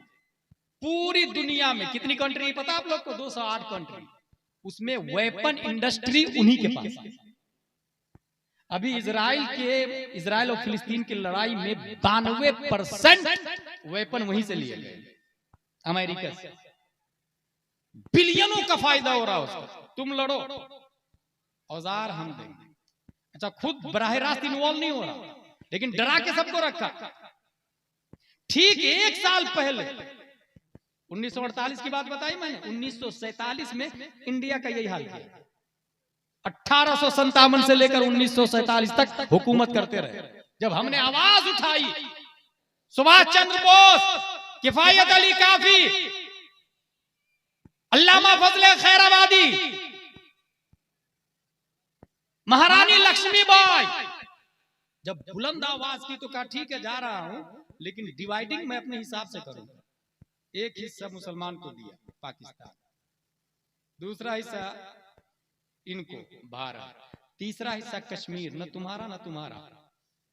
पूरी दुनिया में कितनी कंट्री पता आप लोग को? 208 कंट्री, उसमें वेपन इंडस्ट्री उन्हीं के पास है। अभी इजराइल और फिलिस्तीन की लड़ाई में 92% वेपन वहीं से लिए गए, अमेरिका से। बिलियनों का फायदा हो रहा है उसको। तुम लड़ो, औजार हम देंगे। अच्छा, खुद बराह रास्त इन्वॉल्व नहीं हो रहा, लेकिन डरा के सबको रखा। ठीक 1 साल पहले 1948 की बात बताई मैंने, 1947 में इंडिया का यही हाल किया। 1857 से लेकर 1947 तक हुकूमत करते रहे। जब हमने आवाज उठाई, सुभाष चंद्र बोस, किफायत अली काफी, अल्लामा फजले खैराबादी, महारानी लक्ष्मीबाई, जब बुलंद आवाज की तो कहा ठीक है जा रहा हूं, लेकिन डिवाइडिंग मैं अपने हिसाब से करूंगा। एक हिस्सा मुसलमान को दिया पाकिस्तान, दूसरा हिस्सा इनको भारत, तीसरा हिस्सा कश्मीर, न तुम्हारा न तुम्हारा।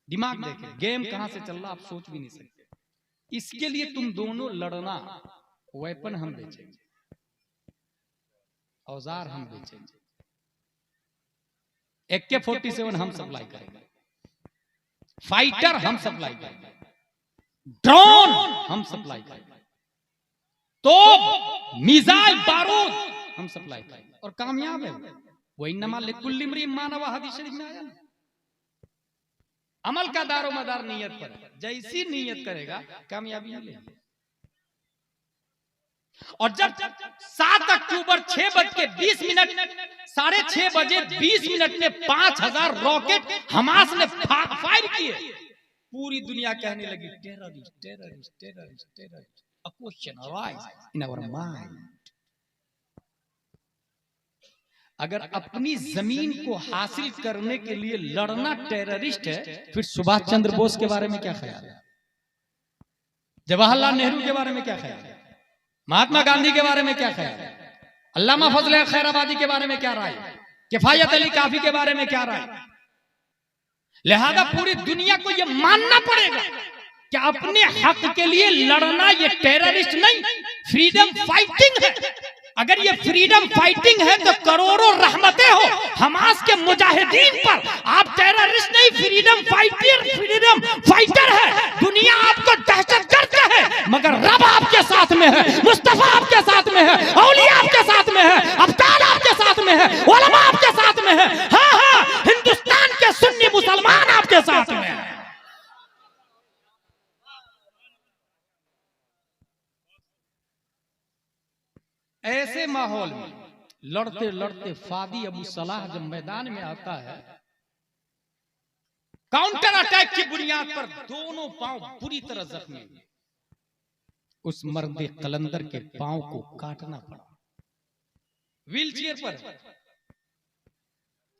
दिमाग देखे गेम कहां से चल रहा आप सोच भी नहीं सकते। इसके लिए तुम दोनों लड़ना, वेपन हम बेचेंगे, औजार हम बेचेंगे, AK-47 हम सप्लाई करेंगे, फाइटर हम सप्लाई करेंगे, ड्रोन हम सप्लाई करेंगे, तो मिसाइल बारूद हम सप्लाई करेंगे। और कामयाब है वो। इन्नमा लिकुल्लि इम्रिइन मा नवा, हदीस शरीफ में आया ना। अमल का दारो मदार नियत पर है, जैसी नियत करेगा कामयाबी मिलेगी। और जब 7 अक्टूबर 6:20 6:30 बजे 20 में 5000 रॉकेट हमास ने फायर किए, पूरी दुनिया कहने लगी terrorist terrorist terrorist terrorist. A question arises in our mind. अगर अपनी जमीन को हासिल करने के लिए लड़ना टेररिस्ट है, फिर सुभाष चंद्र बोस के बारे में क्या ख्याल है? जवाहरलाल नेहरू के बारे में क्या ख्याल है? महात्मा गांधी के बारे में क्या ख्याल है? अल्लामा फजले खैराबादी के बारे में क्या राय? किफायत अली काफी के बारे में क्या राय? लिहाजा पूरी दुनिया को यह मानना पड़ेगा कि अपने हक के लिए लड़ना ये टेररिस्ट नहीं, फ्रीडम फाइटिंग है। अगर ये फ्रीडम फाइटिंग है तो करोड़ों रहमतें हो हमास के मुजाहिदीन पर। आप टेररिस्ट नहीं, फ्रीडम फाइटर है। दुनिया आपको दहशतगर्द है, मगर रब आपके साथ में है, मुस्तफा आपके साथ में है, औलिया आपके साथ में है, अब्ताल आपके साथ में है, उलमा आपके साथ में है। हाँ हाँ, हिंदुस्तान के सुन्नी मुसलमान आपके साथ में है। ऐसे माहौल में लड़ते लड़ते फादी अबू सलाह जब मैदान में आता है काउंटर अटैक की बुनियाद पर दोनों पांव बुरी तरह जख्मी हुए। उस मर्द कलंदर के पांव को काटना पड़ा व्हीलचेयर पर।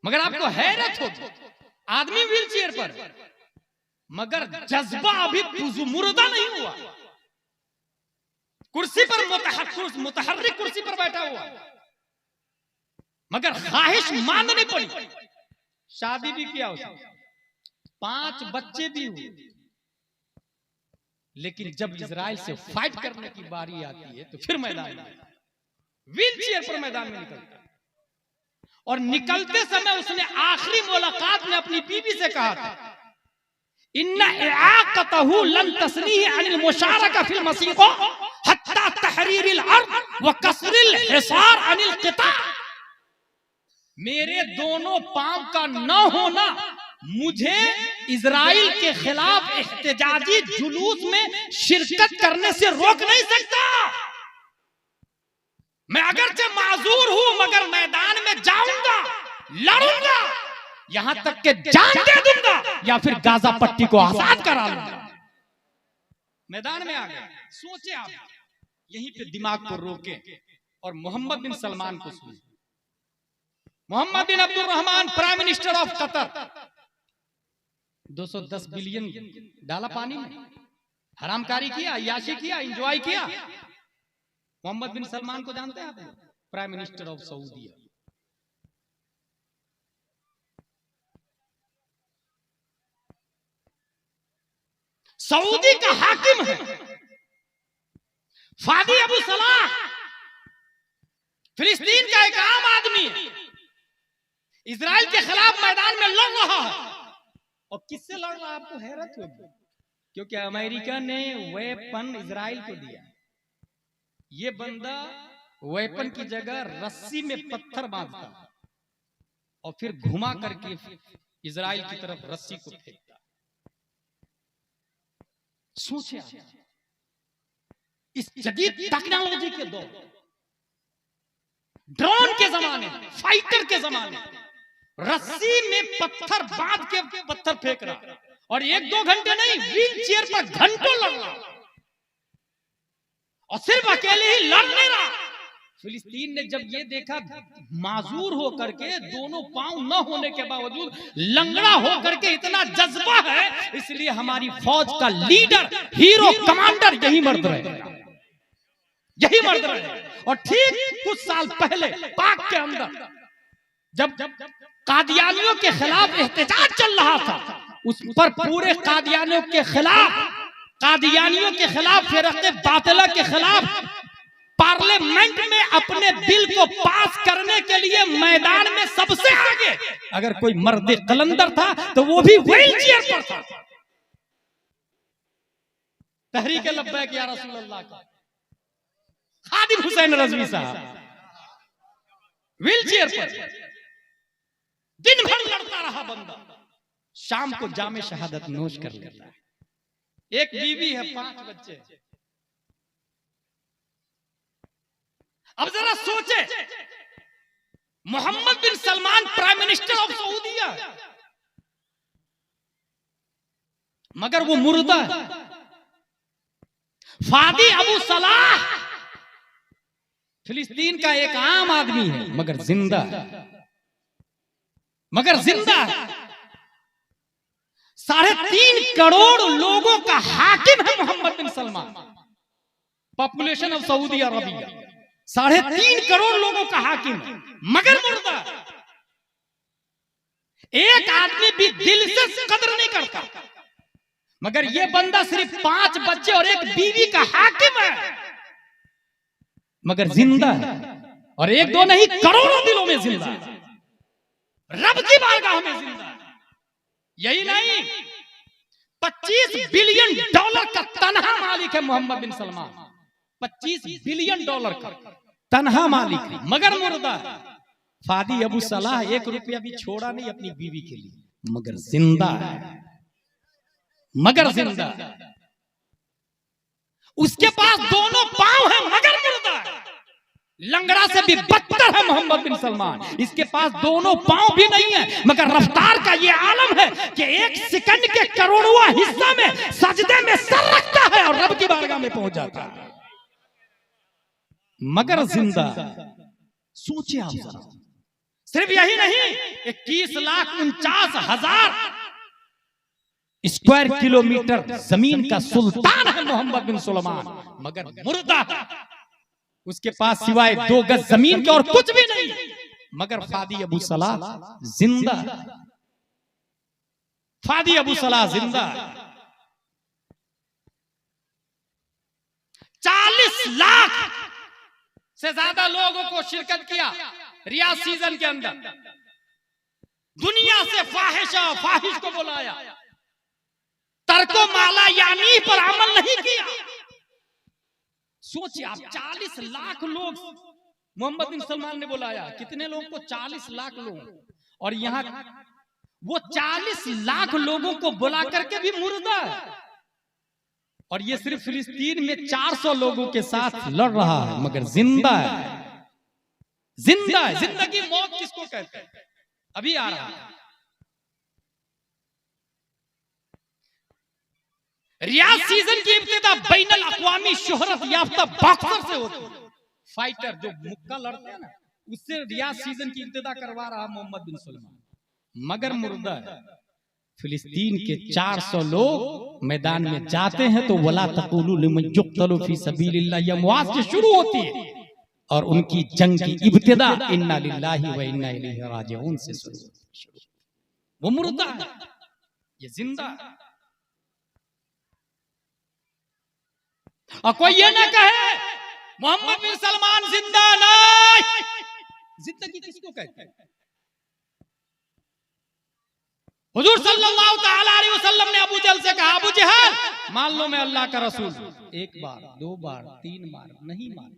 मगर आपको हैरत होगी, आदमी व्हीलचेयर पर, मगर जज्बा अभी मुर्दा नहीं हुआ। कुर्सी पर मुतहर्रिक कुर्सी पर बैठा हुआ, मगर ख्वाहिश माननी पड़ी। शादी भी किया उसने, 5 बच्चे भी हुए, लेकिन जब इजराइल से फाइट करने की बारी आती है तो फिर मैदान में, व्हीलचेयर पर मैदान में निकलता है। और निकलते समय उसने आखिरी मुलाकात में अपनी बीवी से कहा था, इन्ना इआक़तहु लन तस्नीह अनिल मुशारका फिल मसीह हत्ता तहरीरिल अर्द व कसरिल हिसार अनिल क़िता। मेरे दोनों पांव का न होना मुझे इजराइल के खिलाफ इख्तिजाजी जुलूस में शिरकत करने से रोक नहीं सकता। मैं अगरचे माजूर हूं, मगर मैदान में जाऊंगा, लड़ूंगा, यहां तक के जान दे दूंगा या फिर गाजा पट्टी को आजाद करा लूंगा। मैदान में आ गए। सोचे आप, यहीं पे दिमाग को रोके और मोहम्मद बिन सलमान को सुने। Mohammed bin Abdul Rahman, prime minister of Qatar, 210 billion डाला पानी में, हरामकारी किया, अय्याशी किया, एंजॉय किया। मोहम्मद बिन सलमान को जानते हैं आप? Prime minister of Saudi. Saudi का हाकिम है फादी अबू सलाह, फिलिस्तीन का एक आम आदमी है, इजराइल के खिलाफ मैदान में लड़ रहा है। और किससे लड़ रहा है आपको हैरत होगी, क्योंकि अमेरिका ने वेपन इजराइल को दिया। ये बंदा वेपन की जगह रस्सी में पत्थर बांधता और फिर घुमा करके इजराइल की तरफ रस्सी को फेंकता। सोचे आप, इस जदीद टेक्नोलॉजी के दौर, ड्रोन के जमाने, फाइटर के जमाने, रस्सी में पत्थर बांध के पत्थर फेंक रहा, और 1-2 घंटे नहीं, व्हील चेयर पर घंटों लड़ रहा, और सिर्फ अकेले ही लड़ नहीं रहा। फिलिस्तीन ने जब ये देखा, माजूर होकर के, दोनों पांव न होने के बावजूद लंगड़ा होकर के इतना जज्बा है, इसलिए हमारी फौज का लीडर, हीरो, कमांडर यही मर्द रहे, यही मर्द रहे। और ठीक कुछ साल पहले पाक के अंदर जब कादियानियों के खिलाफ एहतजाज चल रहा था, उस पर पूरे कादियानियों के खिलाफ फिरक़े बातिला के खिलाफ पार्लियामेंट में अपने बिल को पास करने के लिए मैदान में सबसे आगे अगर कोई मर्द कलंदर था तो वो भी व्हील चेयर पर था। तहरीक लब्बैक या रसूल अल्लाह का खादिम हुसैन रज़वी साहब व्हील चेयर पर दिन भर लड़ता रहा बंदा, शाम को जामे शहादत नोश कर लेता है। एक बीवी है, 5 बच्चे। अब जरा सोचे, Mohammad bin Salman prime minister of सऊदीया, मगर वो मुर्दा है। फादी अबू सलाह फिलिस्तीन का एक आम आदमी है, मगर जिंदा है, मगर जिंदा है। 3.5 करोड़ लोगों का हाकिम है Mohammed bin Salman. Population of Saudi Arabia 3.5 crore लोगों का हाकिम है, मगर मुर्दा। एक आदमी भी दिल से कदर नहीं करता, मगर ये बंदा सिर्फ 5 बच्चे और एक बीवी का हाकिम है, मगर जिंदा है। और 1-2 नहीं, करोड़ों दिलों में जिंदा है, रब की बारगाह में जिंदा है। यही नहीं, $25 बिलियन का तनहा मालिक है मोहम्मद बिन सलमान। $25 बिलियन का तनहा मालिक है, मगर मुर्दा है। फादी अबू सलाह 1 रुपया भी छोड़ा नहीं अपनी बीवी के लिए, मगर जिंदा है, मगर जिंदा है। उसके पास दोनों पांव हैं, मगर मुर्दा है। लंगड़ा से भी बदतर है मोहम्मद बिन सलमान। इसके पास दोनों पांव भी नहीं है, मगर रफ्तार का ये आलम है कि एक सेकंड के करोड़वां हिस्सा में सजदे में सर रखता है और रब की बारगाह में पहुंच जाता है। मगर जिंदा, सोचिए आप जरा, सिर्फ यही नहीं, 21,49,000 स्क्वायर किलोमीटर जमीन का सुल्तान है मोहम्मद बिन सलमान, मगर मुर्दा है। उसके पास सिवाय 2 गज जमीन के और कुछ भी नहीं, मगर फादी अबू सलाह जिंदा, फादी अबू सलाह जिंदा। 40 लाख से ज्यादा लोगों को शिरकत किया रियाज सीजन के अंदर। दुनिया से फाहिश को बुलाया, तर्को माला यानी पर अमल नहीं किया। सोचिए आप, 40 लाख लोग मोहम्मद बिन सलमान ने बुलाया। कितने लोगों को? 40 लाख लोग। और यहां वो 40 लाख लोगों को बुला करके भी मुर्दा है। और ये सिर्फ फिलिस्तीन में 400 लोगों के साथ लड़ रहा है, मगर जिंदा है। जिंदा है। जिंदगी मौत किसको कहते हैं? अभी आ रहा है। रियाज सीजन की इब्तिदा बैनुल अक़वामी शोहरत याफ्ता बॉक्सर से होती है। फाइटर जो मुक्का लड़ते हैं ना, उससे रियाज सीजन की इब्तिदा करवा रहा मोहम्मद बिन सलमान, मगर मुर्दा है। फिलिस्तीन के 400 लोग मैदान में जाते हैं तो वला तक़ूलू लिमन युक़्तलू फी सबीलिल्लाह ये मुआज़ से शुरू होती है, और उनकी जंग की इब्तिदा इन्ना लिल्लाहि व इन्ना इलैहि राजिऊन से शुरू होती है। वो मुर्दा है, ये जिंदा है। और कोई ये ना कहे मोहम्मद बिन सलमान जिंदा नहीं। जिंदगी किसको कहते हैं? हुजूर सल्लल्लाहु तआला अलैहि वसल्लम ने अबू जहल से कहा, अबू जहल मान लो मैं अल्लाह का रसूल। 1 बार 2 बार 3 बार नहीं माना।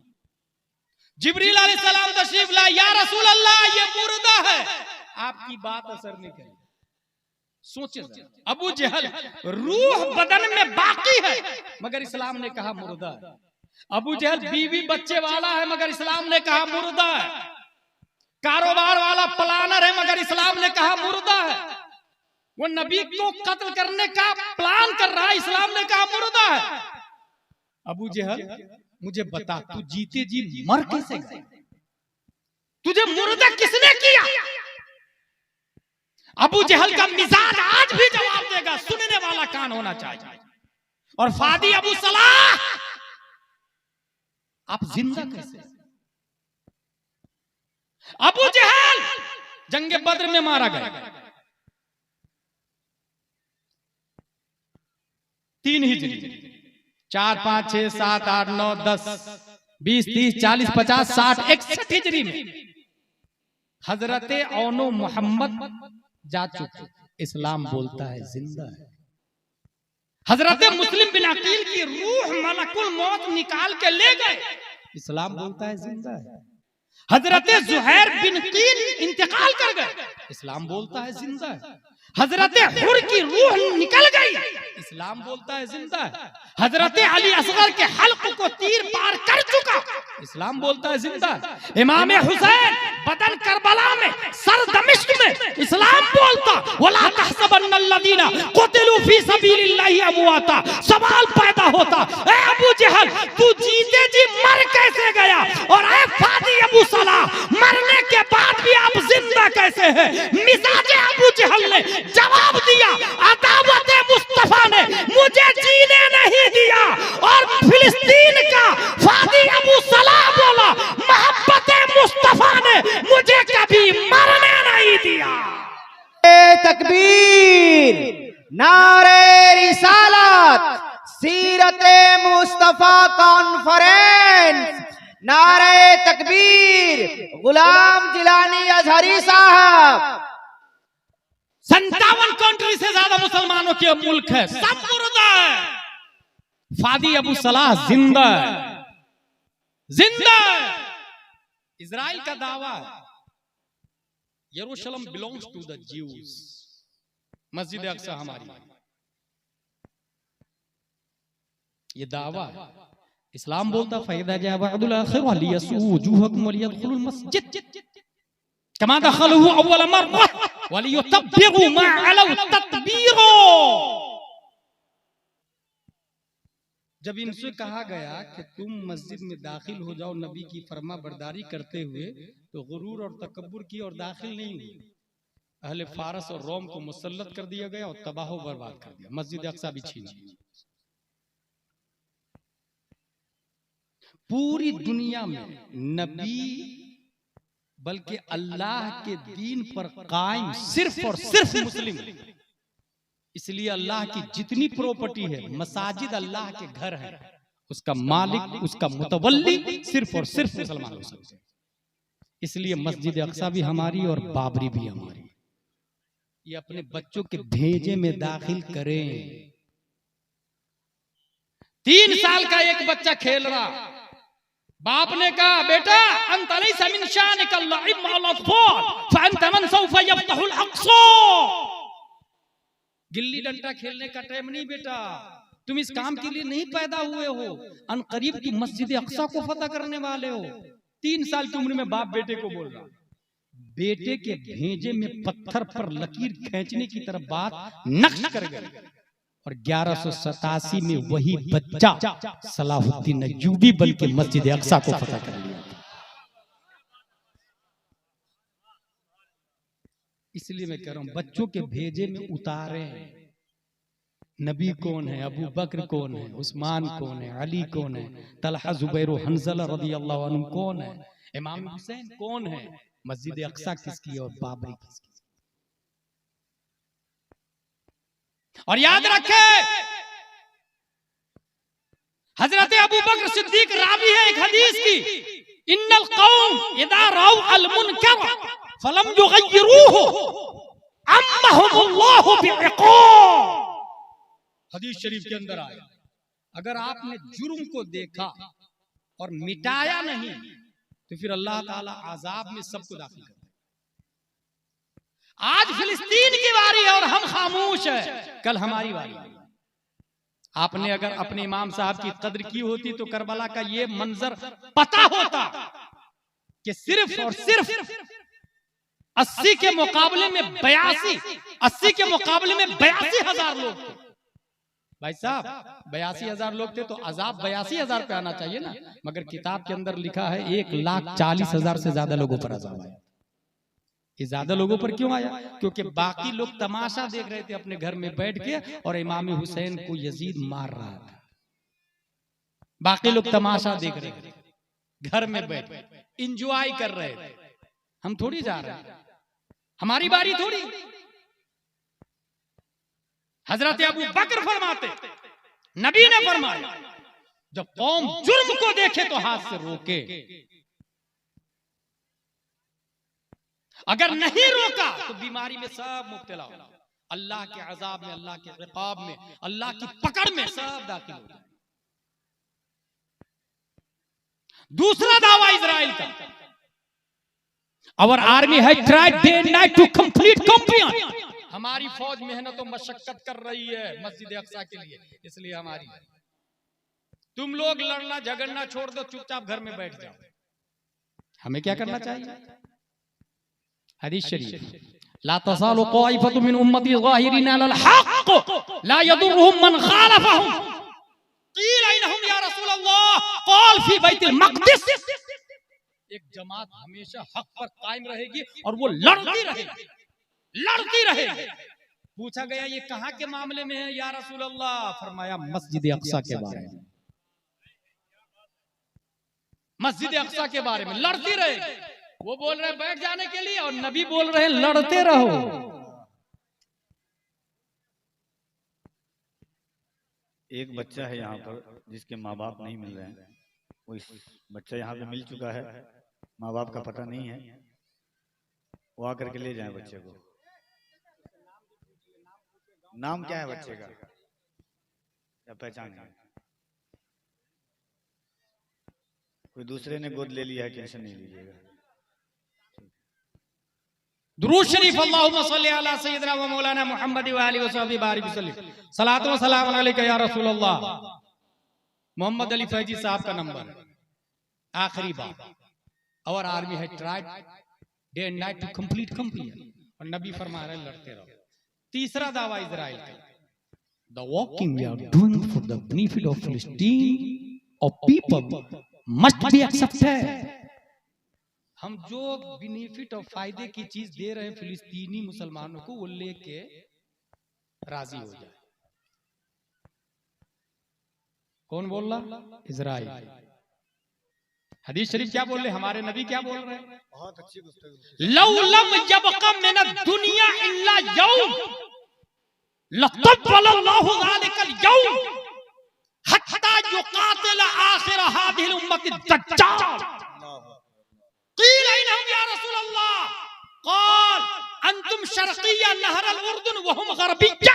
जिब्रील अलैहिस्सलाम तशरीफ लाए, या रसूल अल्लाह ये मुर्दा है, आपकी बात असर नहीं करेगी। सोचे अबू जहल रूह बदन में बाकी है, मगर इस्लाम ने कहा मुर्दा है। अबू जहल बीवी बच्चे वाला है, मगर इस्लाम ने कहा मुर्दा है। कारोबार वाला प्लानर है, मगर इस्लाम ने कहा मुर्दा है। वो नबी को कत्ल करने का प्लान कर रहा है, इस्लाम ने कहा मुर्दा है। अबू जहल मुझे बता, तू जीते जी मर कैसे गया? तुझे मुर्दा किसने किया? अबू जहल का मिजाज आज भी जवाब देगा, सुनने वाला कान होना चाहिए। और फादी अबू सलाह, आप जिंदा कैसे? अबू जहल जंगे बद्र में मारा गया। 3 हिजरी, 4 5 6 7 8 9 10 20 30 40 50 60 61 हिजरी में हजरत औनो मोहम्मद जा चुके। इस्लाम बोलता है जिंदा है। हजरत मुस्लिम बिन अकील की रूह मलकुल मौत निकाल के ले गए, इस्लाम बोलता है जिंदा है। हजरत जुहैर बिन कीन इंतकाल कर गए, इस्लाम बोलता है जिंदा है। हजरत हुर की रूह निकल गई, इस्लाम बोलता है जिंदा है। हजरत अली असगर के हल्क को तीर पार कर चुका, इस्लाम बोलता है जिंदा है। इमाम हुसैन बदन करबला में, सर दमिश्क में, इस्लाम बोलता वला तहसबन्नल्लज़ीना क़ुतिलू फी सबीलिल्लाहि अमवाता। सवाल पैदा होता, ए अबू जहल तू जीते जी मर कैसे गया? और ए फादी अबू सलाह मरने के बाद भी आप जिंदा कैसे हैं? मिजाजे अबू जहल ने जवाब दिया, अदावत मुस्तफा ने मुझे जीने नहीं दिया। और फिलिस्तीन का फादी अबू सलाह बोला, मोहब्बत मुस्तफा ने मुझे कभी मरने नहीं दिया। तकबीर, नारे रिसालत, सीरते मुस्तफा कॉन्फ्रेंस, नारे तकबीर, गुलाम जिलानी अजहरी साहब। 57 कंट्री से ज्यादा मुसलमानों के मुल्क है, सब मुर्दा है। फादी अबू सलाह जिंदा है, जिंदा है। इजराइल का दावा है यरूशलेम बिलोंग्स टू द ज्यूज, मस्जिद अक्सा हमारी, ये दावा है। इस्लाम बोलता फ़इज़ा जाअ वअदुल आखिर वलियसू वजूहकुम वलियदखुलुल मस्जिद कमा दखलूहु अव्वल मर्रा वलियुतब्बिरु मा अलौ तत्बीरा। जब इनसे कहा गया कि तुम मस्जिद में दाखिल हो जाओ नबी की फरमा बरदारी करते हुए, तो गुरूर और तकब्बुर की और दाखिल नहीं हुए। अहले फारस और रोम को मुसल्लत कर दिया गया और तबाह व बर्बाद कर दिया, मस्जिद अक्सा भी छीन ली। पूरी दुनिया में नबी बल्कि अल्लाह के दीन पर कायम सिर्फ और सिर्फ मुस्लिम। इसलिए अल्लाह की जितनी प्रॉपर्टी है, मसाजिद अल्लाह के घर है, उसका मालिक, उसका मुतवल्ली सिर्फ और सिर्फ मुसलमान हो सकते हैं। इसलिए मस्जिद अक्सा भी हमारी और बाबरी भी हमारी। ये अपने बच्चों के भेजे में दाखिल करें। 3 साल का एक बच्चा खेल रहा, बाप ने कहा बेटा अंत लैसा मिन शानिक अल्लाइब मअल अत्फाल फअंत मन सौफ यफ्तहुल अक्सा। गिल्ली डंडा खेलने का टाइम नहीं बेटा, तुम इस काम के लिए नहीं पैदा हुए हो। अनकरीब की मस्जिद अक्सा को फतह करने वाले हो। 3 साल की उम्र में बाप बेटे को बोल रहा। बेटे के भेजे में पत्थर पर लकीर खींचने की तरफ बात नक्श कर गए और 1187 में वही बच्चा सलाहुद्दीन अय्यूबी बन के मस्जिद अक्सा को फतह कर लिया। इसलिए मैं कह रहा हूं बच्चों के भेजे में उतारे। नबी कौन है, अबू बकर कौन है, उस्मान कौन है, अली कौन है, तलहा जुबैर हंज़ला रज़ियल्लाहु अन्हुम कौन है, इमाम हुसैन कौन है, मस्जिद अक्सा किसकी और बाबरी किसकी। और याद रखे हजरत अबू बकर सिद्दीक रावी है एक हदीस की, इन्नल कौम इदा राउ अल मुनकर फलम युगय्यिरूहु अम्महुमुल्लाहु बिइक़ाब। हदीस शरीफ के अंदर आया, अगर आपने जुर्म को देखा और मिटाया नहीं तो फिर अल्लाह ताला आजाब में सबको दाखिल कर देगा। आज फिलिस्तीन की बारी है और हम खामोश है, कल हमारी बारी। आपने अगर अपने इमाम साहब की कद्र की होती तो करबला का ये मंजर पता होता कि सिर्फ और सिर्फ 80 के मुकाबले में 82,000 लोग थे। भाई साहब 82,000 लोग थे तो अजाब 82,000 पे आना चाहिए ना, मगर किताब के अंदर लिखा है 1,40,000 से ज्यादा लोगों पर अजाब आया। ये ज्यादा लोगों पर क्यों आया? क्योंकि बाकी लोग तमाशा देख रहे थे अपने घर में बैठ के और इमाम हुसैन को यजीद मार रहा था। बाकी लोग तमाशा देख रहे थे घर में बैठ इंजॉय कर रहे थे। हम थोड़ी जा रहे हैं, हमारी बारी थोड़ी। हजरत अबू बकर फरमाते, नबी ने फरमाया जब कौम जुर्म को देखे तो हाथ से रोके, अगर नहीं रोका तो बीमारी में सब मुब्तला हो, अल्लाह के अजाब में, अल्लाह के इक़ाब में, अल्लाह की पकड़ में सब दाखिल हो जाए। दूसरा दावा इजराइल का, our army has tried day and night to complete comprehension. हमारी फौज मेहनत और मशक्कत कर रही है मस्जिद अक्सा के लिए, इसलिए हमारी तुम लोग लड़ना झगड़ना छोड़ दो, चुपचाप घर में बैठ जाओ। हमें क्या करना चाहिए? हदीस शरीफ ला तज़ालु क़ाइफ़तुन मिन उम्मती ज़ाहिरीन अलल हक़्क़ ला यदुर्रुहुम मन ख़ालफ़हुम क़ील इन्नहुम या रसूल अल्लाह क़ाल फ़ी बैतुल मक़दिस। एक जमात हमेशा हक पर कायम रहेगी और वो लड़ती रहेगी, लड़ती रहेगी। पूछा गया ये कहां के मामले में है या रसूल अल्लाह? फरमाया मस्जिद अक्सा के बारे में, मस्जिद अक्सा के बारे में लड़ती रहेगी। वो बोल रहे हैं बैठ जाने के लिए और नबी बोल रहे हैं लड़ते रहो। एक बच्चा है यहाँ पर जिसके माँ बाप नहीं मिल रहे हैं, वो इस बच्चा यहाँ पे मिल चुका है, माँ बाप का पता नहीं है, वो आकर के ले जाए बच्चे को। नाम क्या है बच्चे का या पहचान है? कोई दूसरे ने गोद ले लिया है, टेंशन नहीं लीजिएगा। दुरूद शरीफ अल्लाहुम्मा सल्ली अला सय्यिदिना व मौलाना मुहम्मद व आलिहि व सहबिहि बारिक वसल्लम। सलातो व सलाम अलैका या रसूल अल्लाह। मोहम्मद अली फैजी साहब का नंबर है, आखिरी बात। और आर्मी है tried day and night to complete और नबी फरमा रहे लड़ते रहो। तीसरा दावा इजराइल का, the walking we are doing for the benefit of फिलिस्तीन और पीपल मस्ट बी एक्सेप्टेड। हम जो बेनिफिट और फायदे की चीज दे रहे हैं फिलिस्तीनी मुसलमानों को, वो लेके राजी हो जाए। कौन बोल रहा? इजराइल। हदीस शरीफ क्या बोल रहे, हमारे नबी क्या बोल रहे हैं? बहुत अच्छी गुफ्तगू। लौ लम यबqa मिन दुनिया इल्ला यौम लतब्बलल्लाहु ज़ालिकल यौम हत्ता युकातिल आखिर हादिहिल उम्मति दज्जाल। क़ील इन्हम या रसूल अल्लाह, क़ाल अंतुम शर्क़िया नहर अल उर्दुन व हुम ग़रबिय्या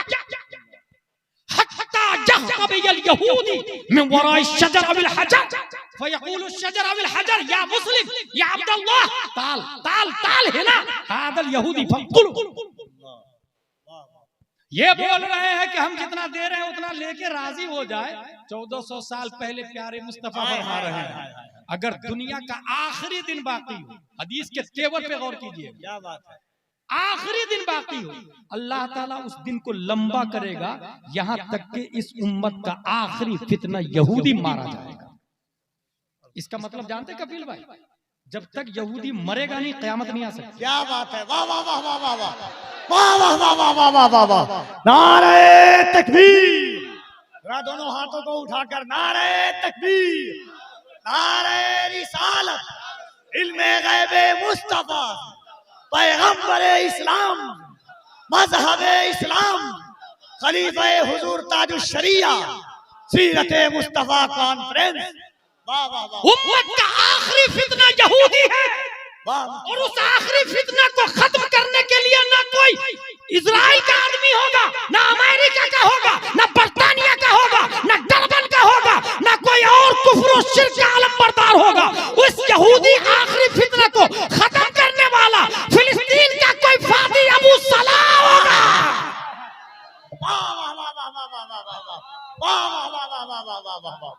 हत्ता यख़्तब अल यहूदी मिन वराइ शजर अविल हजर फयक़ूलु शजर अविल हजर या मुस्लिम या अब्दुल्लाह ताल ताल ताल है ना हादल यहूदी फक़ुलु। ये बोल रहे हैं कि हम जितना दे रहे हैं उतना लेके राजी हो जाए। 1400 साल पहले प्यारे मुस्तफा फरमा रहे हैं, अगर दुनिया का आखिरी दिन बाकी हो, हदीस के तेवर पे गौर कीजिए, क्या बात है, आखिरी दिन बाकी हो, अल्लाह ताला उस दिन को लंबा करेगा, यहाँ तक कि इस उम्मत का आखिरी फितना यहूदी मारा जाएगा। इसका मतलब जानते कपिल भाई, जब तक यहूदी मरेगा नहीं क़यामत नहीं आ सकती। क्या बात है, वाह वाह वाह वाह वाह वाह वाह वाह वाह वाह वाह वाह वाह वाह। नारे तकबीर, जरा दोनों हाथों को उठाकर नारे तकबीर, नारे रिसालत, इल्मे गैबे मुस्तफा, पैगंबरे इस्लाम, मजहबे इस्लाम, खलीफे हुजूर ताजुश शरिया, सीरते मुस्तफा कॉन्फ्रेंस। वाह वाह वाह। उम्मत का आखिरी फितना यहूदी है, वाह। और उस आखिरी फितना को खत्म करने के लिए ना कोई इजराइल का आदमी होगा, ना अमेरिका का होगा, ना बर्तानिया का होगा, ना डरबन का होगा, ना कोई और कुफ्र और शिर्क का आलम बरदार होगा। उस यहूदी आखिरी फितना को खत्म करने वाला फिलिस्तीन का कोई फादी अबू सलाह होगा। वाह वाह वाह वाह वाह वाह वाह वाह वाह वाह वाह वाह वाह वाह वाह वाह।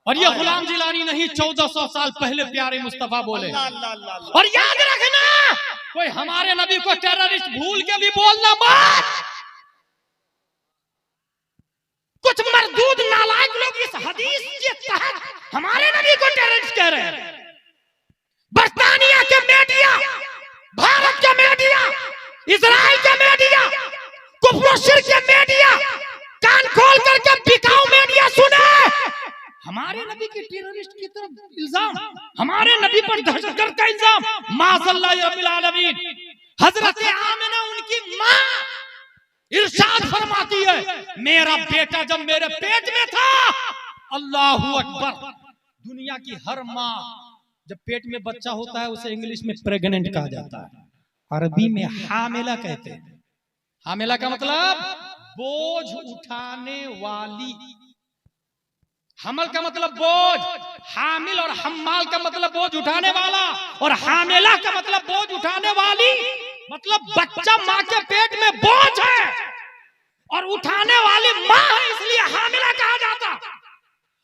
और ये गुलाम जिलानी नहीं, 1400 साल पहले प्यारे मुस्तफा बोले। अल्लाह अल्लाह अल्लाह। और याद रखना, कोई हमारे नबी को टेररिस्ट भूल के भी बोलना मत। कुछ मरदूद नालायक लोग इस हदीस के तहत हमारे नबी को टेररिस्ट कह रहे हैं। बर्तानिया के मीडिया, भारत के मीडिया, इजराइल के मीडिया, कुफ्र शिर्क के मीडिया, कान खोल करके बिकाऊ मीडिया सुने। हमारे नबी के टेररिस्ट की तरफ इल्जाम, हमारे नबी पर दहशतगर्द का इल्जाम, माज़अल्लाह रब्बिल आलमीन। हजरत आमिना उनकी माँ इरशाद फरमाती है, मेरा बेटा जब मेरे पेट में था, अल्लाहू अकबर, दुनिया की हर माँ जब पेट में बच्चा होता है उसे इंग्लिश में प्रेग्नेंट कहा जाता है, अरबी में हामिला कहते हैं। हामिला का मतलब बोझ उठाने वाली, हमल का मतलब बोझ, हामिल और हम्माल का मतलब बोझ उठाने वाला, और हामिला का मतलब बोझ उठाने वाली, मतलब बच्चा माँ के पेट में बोझ है और उठाने वाली माँ है, इसलिए हामिला कहा जाता।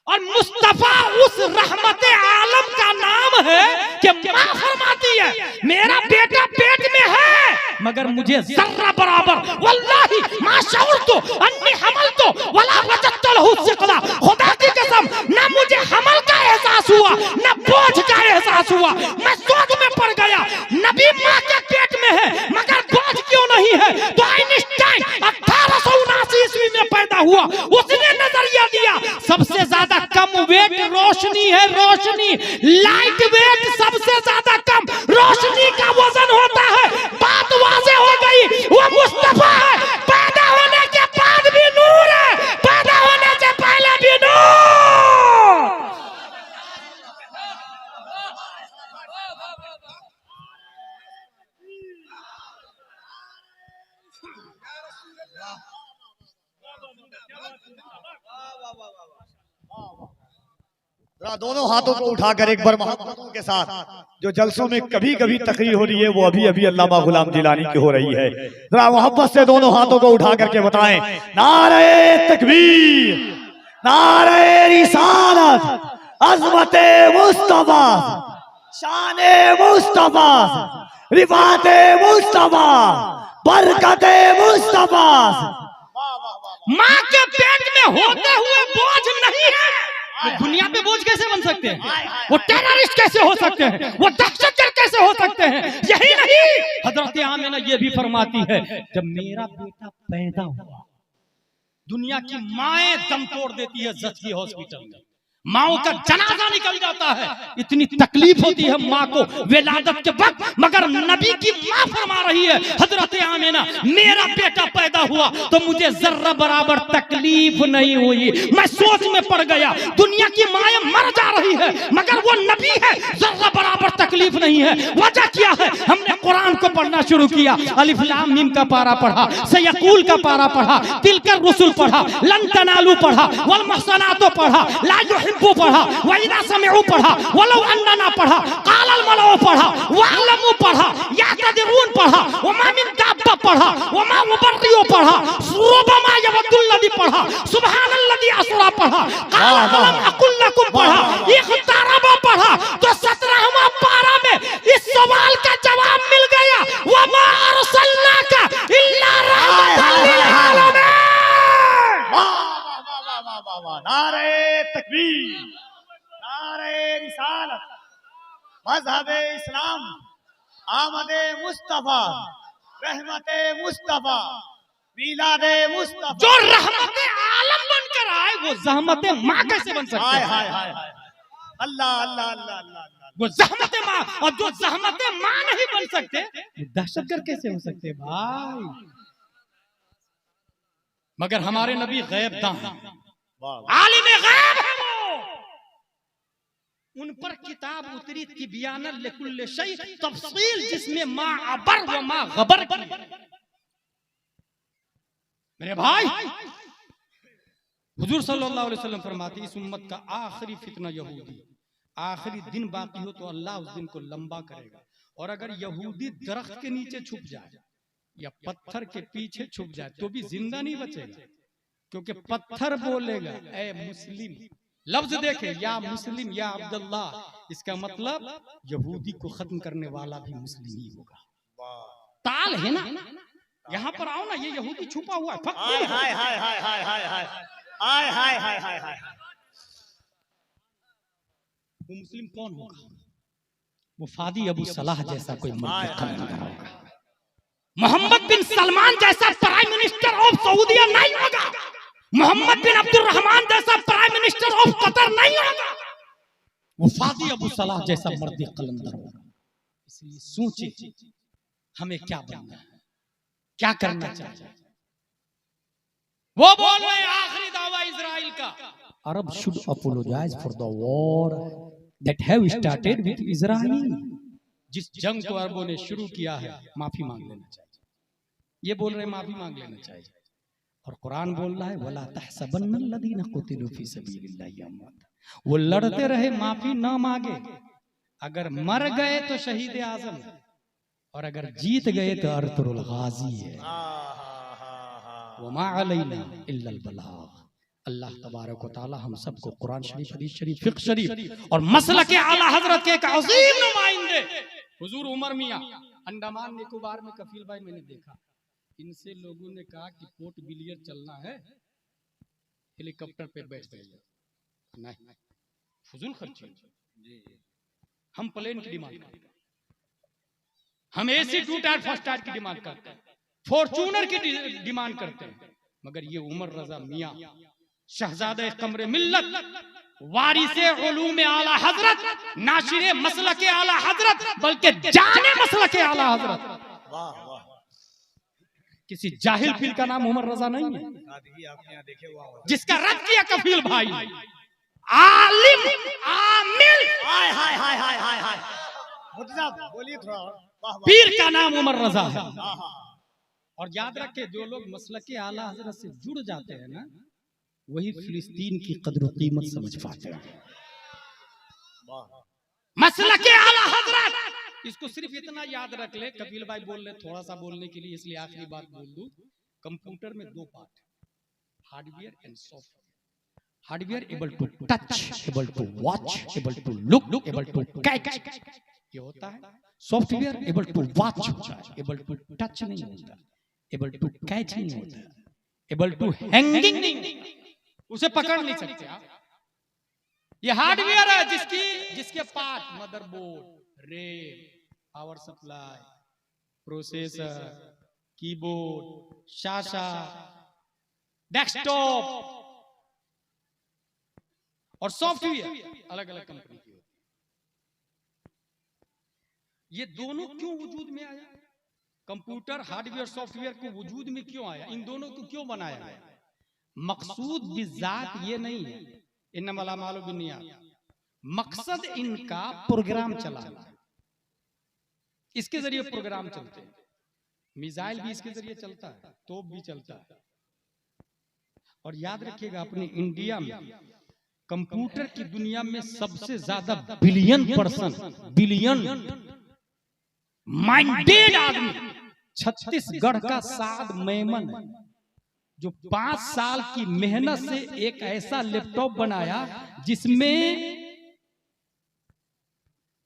और मुस्तफा उस रहमत आलम का नाम है कि माँ फरमाती है, मेरा बेटा पेट में है मगर मुझे जर्रा बराबर वल्लाही मा शऊरतु अन्नी हमलतु वला वजदतु लहु सिक़ला, खुदा की कसम ना मुझे हमल का एहसास हुआ ना बोझ का एहसास हुआ। मैं सोच में पड़ गया, नबी माँ के पेट में है मगर बोझ क्यों नहीं है? तो आइंस्टाइन 1879 ईस्वी में पैदा हुआ, उसने नजरिया दिया सबसे ज्यादा कम वेट रोशनी है, रोशनी लाइट वेट, सबसे ज्यादा कम रोशनी का वजन होता है। बात वाज़ेह हो गई, वो मुस्तफा है, पैदा होने के बाद भी नूर है, पैदा होने से पहले भी नूर। जरा दोनों हाथों को उठाकर एक बार मोहब्बतों के साथ, जो जलसों में कभी कभी तकरीर हो रही है वो अभी अभी अल्लामा गुलाम जिलानी की हो रही है, जरा मोहब्बत से दोनों हाथों को उठा करके बताएं, नारे तकबीर, नारे रिसालत, अज़मत मुस्तफा, शान मुस्तफा, रिफात मुस्तफा, बरकत मुस्तफा। माँ के पेट में होते हुए बोझ नहीं है, वो दुनिया पे बोझ कैसे बन सकते हैं? वो टेररिस्ट कैसे हो सकते हैं? वो दहशतगर्द कैसे हो सकते हैं? यही नहीं, हजरत आमिना ये भी फरमाती है, जब मेरा बेटा पैदा हुआ, दुनिया की माएं दम तोड़ देती है जचकी हॉस्पिटल में, माओ का जनाजा निकल जाता है, इतनी तकलीफ होती है माँ को विलादत के वक्त, मगर नबी की माँ फरमा रही है, हजरत आमिना, मेरा बेटा पैदा हुआ तो मुझे जर्रा बराबर तकलीफ नहीं हुई। मैं सोच में पड़ गया, दुनिया की माएं मर जा रही है, मगर वो नबी है, जर्रा बराबर तकलीफ नहीं है। वजह क्या है? हमने कुरान को पढ़ना शुरू किया, अलिफ लाम मीम का पारा पढ़ा, सयकूल का पारा पढ़ा, तिलकर रुसुल पढ़ा, लन तनालू पढ़ा, वल मुहसनातो पढ़ा, ला युहिब्बु पढ़ा, वइदा समिउ पढ़ा, वलौ अन्ना पढ़ा, कालल मलौ पढ़ा, वअलमु पढ़ा, यातदिरून पढ़ा, वमा मिन दाब्बा पढ़ा, वमा मुबर्रियो पढ़ा, सुरबमा यवदुल्लदी पढ़ा, सुबहानल्लदी असरा पढ़ा, काल अलम अकुल लकुम पढ़ा, इख्तारबा पढ़ा, तो 17वां पारा में इस सवाल का जवाब मिल गया, वमा अरसलनाका इल्ला रहमतल लिल आलमीन। नारे तकबीर, नारे रिसालत, मज़हबे इस्लाम, आमदे मुस्तफा, रहमते मुस्तफा, मिलादे मुस्तफा। जो रहमत आलम बनकर आए वो जहमत माँ कैसे बन सकते हाय हैं? हाय हाय हाय, अल्लाह अल्लाह अल्लाह अल्लाह। वो जहमत माँ, और जो जहमत माँ नहीं बन सकते वो दहशतगर्द कैसे हो सकते भाई? मगर हमारे नबी गैब दां हैं, आलिम गैब है वो, उन पर किताब उतरी तिबियानन लिकुल्ल शै, तफसील जिसमें मा अबर व मा गबर की। मेरे भाई, हुजूर सल्लल्लाहु अलैहि वसल्लम फरमाते, इस उम्मत का आखिरी फितना यहूदी, आखिरी दिन बाकी हो तो अल्लाह उस दिन को लंबा करेगा, और अगर यहूदी दरख्त के नीचे छुप जाए या पत्थर के पीछे छुप जाए तो भी जिंदा नहीं बचेगा, क्योंकि पत्थर बोलेगा ए मुस्लिम, लफ्ज देखे, या मुस्लिम या अब्दुल्ला, इसका मतलब यहूदी को खत्म करने वाला भी मुस्लिम ही होगा। ताल है ना, यहाँ पर आओ ना, ये यहूदी छुपा हुआ है। हाय हाय हाय हाय हाय हाय हाय हाय हाय हाय हाय हाय। वो मुस्लिम कौन होगा? वो फादी अबू सलाह जैसा कोई मर्द खत्म होगा। मोहम्मद बिन सलमान जैसा प्राइम मिनिस्टर ऑफ सऊदीया नहीं होगा, मोहम्मद बिन अब्दुर्रहमान जैसा प्राइम मिनिस्टर ऑफ कतर नहीं होगा, वो फादी अबू सलाह जैसा मर्द कलंदर होगा। इसलिए सोचे हमें क्या बनना है, क्या करना चाहिए। वो बोल रहे हैं आखिरी दावा इजराइल का, Arab should apologise for the war that have started with Israel. जिस जंग को अरबों ने शुरू किया है माफी मांग लेना चाहिए। ये बोल रहे माफी मांग लेना चाहिए, और कुरान बोल रहा है वला तहसबन्नल्लज़ीना कुतिलू फी सबीलिल्लाहि अमवात। वो लड़ते रहे, माफी ना मांगे, अगर मर गए तो शहीद आजम, और अगर जीत गए तो अर्तुल गाजी है। वमा अलैना इल्लल बलाग। अल्लाह तबारक व तआला हम सबको कुरान शरीफ, हदीस शरीफ, फिक्र शरीफ और मसलक आला हजरत के एक अजीम नुमाइंदे हुजूर उमर मियां, अंडमान निकोबार में कफील भाई मैंने देखा, इनसे लोगों ने कहा कि पोर्ट बिलियर चलना है, हेलीकॉप्टर पे बैठ गए। नहीं, फजूल खर्ची। हम प्लेन की डिमांड करते हैं, हम AC 2 टायर फर्स्ट टायर की डिमांड करते हैं, फॉर्च्यूनर की डिमांड करते हैं, मगर ये उमर रजा मियां शहजादे कमरे मिल्लत, वारिसे उलूम आला हजरत, नाशिरे मसलके आला हजरत, बल्कि जाने मसलके आला हजरत, किसी जाहिल पीर का नाम उमर रजा नहीं है, जिसका रद्द किया कफील भाई, आलिम आमिल, हाय हाय हाय हाय हाय हाय। बोलिए थोड़ा और। पीर का नाम उमर रजा है। और याद रखे, जो लोग मसलके आला हजरत से जुड़ जाते हैं ना, वही फिलिस्तीन की कद्र कीमत समझ पाते हैं। मसलके आला हजरत, इसको सिर्फ इतना याद रख ले, कपिल भाई बोल रहे थोड़ा सा बोलने के लिए, इसलिए आखिरी बात बोल दूं। कंप्यूटर में 2 part, hardware and software. Hardware able to touch, able to watch, able to look, able to catch, ये होता है। सॉफ्टवेयर एबल टू वॉच होता है, एबल टू टच नहीं होता, एबल टू कैच नहीं होता, एबल टू हैंगिंग नहीं, उसे पकड़ नहीं सकते आप। ये हार्डवेयर है जिसके part motherboard, RAM, power supply, processor, keyboard, Sasha, desktop और सॉफ्टवेयर अलग अलग कंपनी की होती है। ये दोनों क्यों वजूद में आया? कंप्यूटर, हार्डवेयर, सॉफ्टवेयर को वजूद में क्यों आया? इन दोनों को क्यों बनाया गया? मकसूद बिज़ात ये नहीं है, इन्नमल अमालु बिन्नियात, मकसद इनका प्रोग्राम चलाना। इसके जरिए प्रोग्राम चलते हैं, मिसाइल भी इसके जरिए चलता है, तोप भी चलता है। और याद रखिएगा, अपने इंडिया में कंप्यूटर की दुनिया में सबसे ज्यादा बिलियन माइंडेड आदमी छत्तीसगढ़ का साद मेमन है, जो 5 साल की मेहनत से एक ऐसा लैपटॉप बनाया जिसमें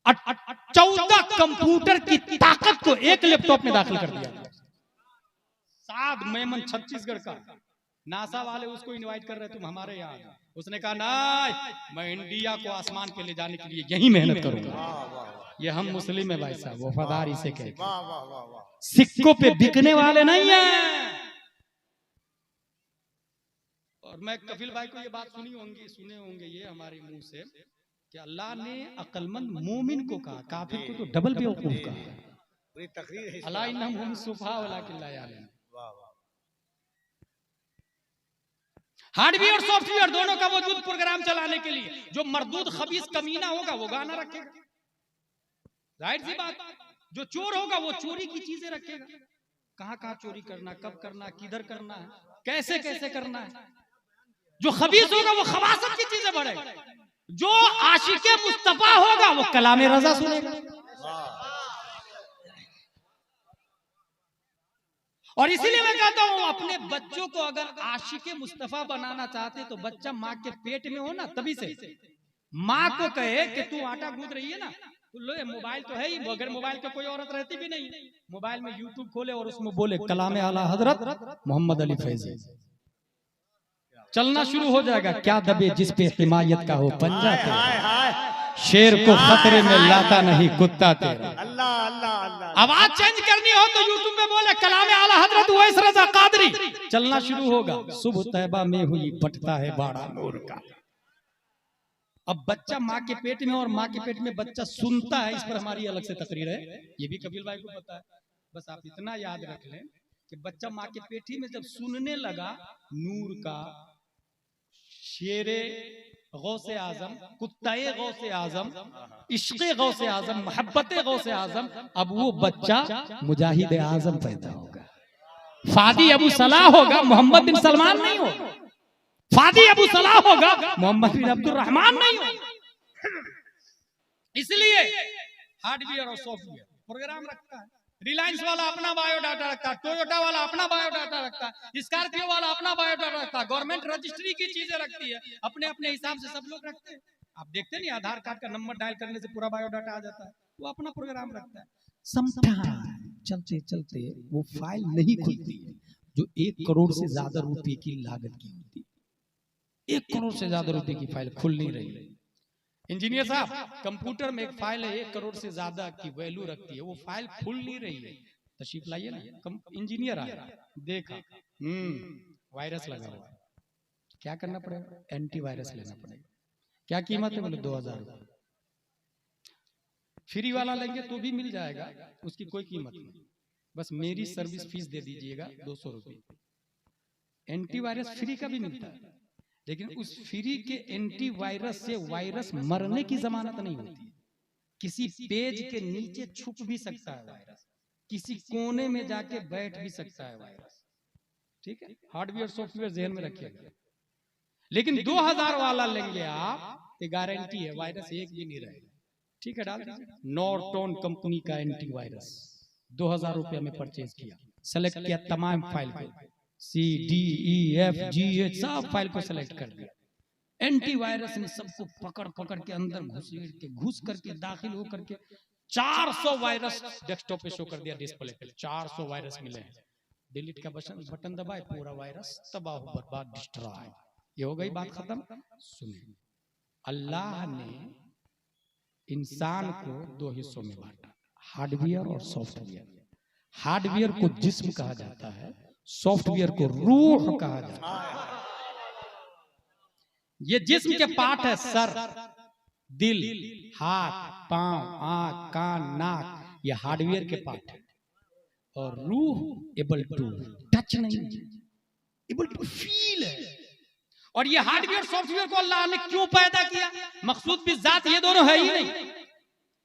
14 कंप्यूटर की ताकत को एक लैपटॉप में दाखिल कर दिया। साद मेमन छत्तीसगढ़ का। नासा वाले उसको इनवाइट कर रहे, तुम हमारे यहाँ। उसने कहा नहीं, मैं इंडिया को आसमान पे ले जाने के लिए यही मेहनत करूंगा। ये हम मुस्लिम है भाई साहब, वफादार इसे कहते हैं, सिक्कों पे बिकने वाले नहीं है। और मैं कफिल भाई को ये बात सुने होंगे ये हमारे मुंह से कि अल्लाह ने अक्लमंद मोमिन को कहा, काफिर को तो डबल बेवकूफ कहा। अला इन्नहुम सुफहा वलाकिन ला यालमून। हार्डवेयर सॉफ्टवेयर दोनों का वजूद प्रोग्राम चलाने के लिए। जो मरदूद खबीस कमीना होगा वो गाना रखेगा, जाहिर सी बात। जो चोर होगा वो चोरी की चीजें रखेगा, कहां कहां चोरी करना, कब करना, किधर करना है, कैसे कैसे करना है। जो खबीस होगा वो खबासत की चीजें बढ़ेगा। जो आशिके मुस्तफा होगा वो कलामे रजा सुनेगा। और इसीलिए मैं कहता हूं, अपने बच्चों को अगर आशिके मुस्तफा बनाना चाहते तो बच्चा माँ के पेट में हो ना, तभी से माँ को कहे कि तू आटा गूंथ रही है ना, तो लो मोबाइल तो है ही, अगर मोबाइल पे कोई औरत रहती भी नहीं, मोबाइल में यूट्यूब खोले और उसमें बोले कलामे आला हजरत मोहम्मद अली फैजी, चलना शुरू हो जाएगा। क्या दबे जिस पे हिमायत का हो पंजा तेरा, शेर को खतरे में लाता नहीं कुत्ता तेरा। अल्लाह अल्लाह अल्लाह। आवाज चेंज करनी हो तो यूट्यूब में बोले कलामे आला हजरत उवैस रजा कादरी, चलना शुरू होगा। सुबह तैबा में हुई बटता है बाड़ा नूर का। अब बच्चा माँ के पेट में और माँ के पेट में बच्चा सुनता है, इस पर हमारी अलग से तकरीर है, ये भी कपिल भाई को पता है। बस आप इतना याद रख लें कि बच्चा माँ के पेट ही में जब सुनने लगा नूर का, शेरे गौसे आजम, कुत्ताए गौसे आजम, इश्क़े गौसे आजम, मोहब्बते गौसे आजम, अब वो बच्चा मुजाहिद आजम पैदा होगा। फादी अबू सलाह होगा, मोहम्मद बिन सलमान नहीं होगा। फादी अबू सलाह होगा, मोहम्मद बिन अब्दुल रहमान नहीं होगा। इसलिए हार्डवेयर और सॉफ्टवेयर प्रोग्राम रखता है। रिलायंस वाला अपना बायोडाटा रखता है, टोयोटा वाला अपना बायोडाटा रखता है, स्कॉर्पियो वाला अपना बायोडाटा रखता है, गवर्नमेंट रजिस्ट्री की चीजें रखती है, अपने अपने हिसाब से सब लोग रखते हैं। आप देखते नहीं, आधार कार्ड का नंबर डायल करने से पूरा बायोडाटा आ जाता है, वो अपना प्रोग्राम रखता है। समटाइम चलते चलते वो फाइल नहीं खुलती है जो 1 करोड़ से ज्यादा रुपए की लागत की होती है। 1 करोड़ से ज्यादा रुपए की फाइल खुल नहीं रही है। इंजीनियर साहब, कंप्यूटर में एक फाइल है 1 करोड़ से ज्यादा की वैल्यू रखती है, वो फाइल खुल नहीं रही है, तशरीफ लाइए ना। इंजीनियर आया, देखा वायरस लगा हुआ है, क्या करना पड़ेगा? एंटीवायरस लेना पड़ेगा। क्या कीमत है? बोले 2000 रुपये। फ्री वाला लेंगे तो भी मिल जाएगा, उसकी कोई कीमत नहीं, बस मेरी सर्विस फीस दे दीजिएगा 200 रुपये। एंटीवायरस फ्री का भी मिलता है, लेकिन उस फ्री के एंटीवायरस से वायरस मरने की जमानत नहीं होती। किसी पेज के नीचे छुप भी सकता है वायरस, किसी कोने में जाके बैठ भी सकता है वायरस। ठीक है, हार्डवेयर सॉफ्टवेयर ध्यान में रखिएगा। लेकिन 2000 वाला लेंगे आप, ये गारंटी है वायरस एक भी नहीं रहेगा। ठीक है, डाल दीजिए। नॉर्टन कंपनी का एंटीवायरस 2000 रुपये में परचेज किया, सेलेक्ट किया तमाम फाइल को, C, D, E, F, G, H सब फाइल को सेलेक्ट कर दिया। एंटीवायरस ने सबको पकड़ पकड़ के अंदर घुस करके दाखिल हो करके 400 वायरस डेस्कटॉप पे शो कर दिया, डिस्प्ले पे 400 वायरस मिले हैं। डिलीट का बटन दबाए, पूरा वायरस तबाह बर्बाद डिस्ट्रॉय। ये हो गई बात खत्म। सुनिए, अल्लाह ने इंसान को दो हिस्सों में बांटा, हार्डवेयर और सॉफ्टवेयर। हार्डवेयर को जिस्म कहा जाता है, सॉफ्टवेयर को रूह कहा जाता है। ये जिस्म के पार्ट है सर, दिल, हाथ, पांव, आंख, कान, नाक, ये हार्डवेयर के पार्ट है। और रूह एबल टू टच नहीं, एबल टू फील है। और ये हार्डवेयर सॉफ्टवेयर को अल्लाह ने क्यों पैदा किया? मकसूद भी जात ये दोनों है ही नहीं।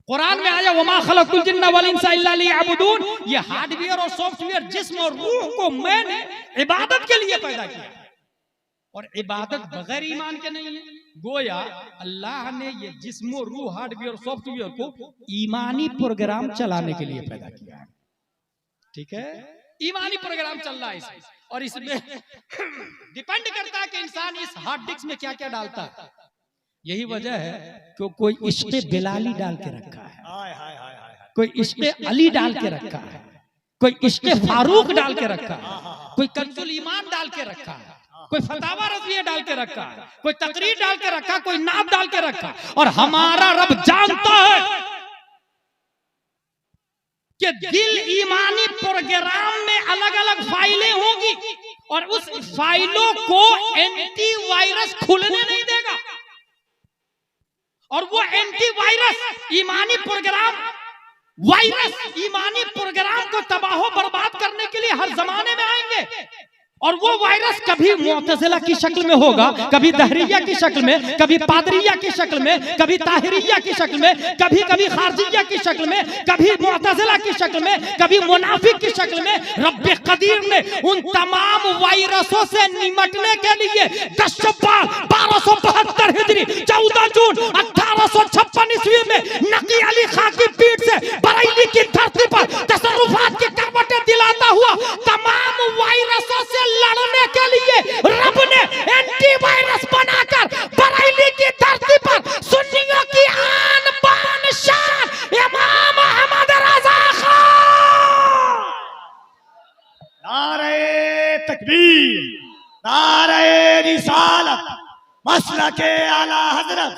कुरान में आया वमा खलक़तुल जिन्ना वल इंसा इल्ला लियअबुदून। ये हार्डवेयर और सॉफ्टवेयर, जिस्म और रूह को मैंने इबादत के लिए पैदा किया। और इबादत बगैर ईमान के नहीं है। गोया अल्लाह ने ये जिस्म और रूह, हार्डवेयर और सॉफ्टवेयर को ईमानी प्रोग्राम चलाने के लिए पैदा किया है। ठीक है, ईमानी प्रोग्राम चल रहा है इसमें, और इसमें डिपेंड करता है कि इंसान इस हार्ड डिस्क में क्या क्या डालता है। यही वजह है कि कोई इश्क़े बिलाली डाल के रखा है, कोई इश्क़े अली डाल के रखा है, कोई इश्क़े फारूक डाल के रखा है, कोई कंजुल ईमान डाल के रखा है, कोई फतावा रज़िया डाल के रखा है, कोई तकरीर डाल के रखा, कोई नात डाल के रखा। और हमारा रब जानता है कि दिल ईमानी प्रोग्राम में अलग अलग फाइलें होंगी, और उस फाइलों को एंटीवायरस खुलने नहीं देगा। और वो एंटीवायरस ईमानी प्रोग्राम, वायरस ईमानी प्रोग्राम को तबाह बर्बाद करने के लिए हर जमाने में आएंगे। और वो वायरस कभी मुअतज़िला की शक्ल में होगा, कभी दहरिया की शक्ल में, कभी पादरिया की शक्ल में, कभी ताहिरिया की शक्ल में, कभी कभी खारजिया की शक्ल में, कभी मुअतज़िला की शक्ल में, कभी मुनाफिक की शक्ल में। रब्बे कदीर ने उन तमाम वायरसों से निमटने के लिए 10 शव्वाल 1272 हिजरी 14 जून 1856 ईस्वी में नकी अली खां की पीठ से बरेली की धरती पर तसर्रुफात की करवटें दिलाता हुआ तमाम वायरसों से लड़ने के लिए रब ने एंटीवायरस बनाकर बरेली की धरती पर सुन्नियों की आन बान शान इमाम अहमद रज़ा खान। नारे तकबीर, नारे रिसालत, मसलके आला हजरत,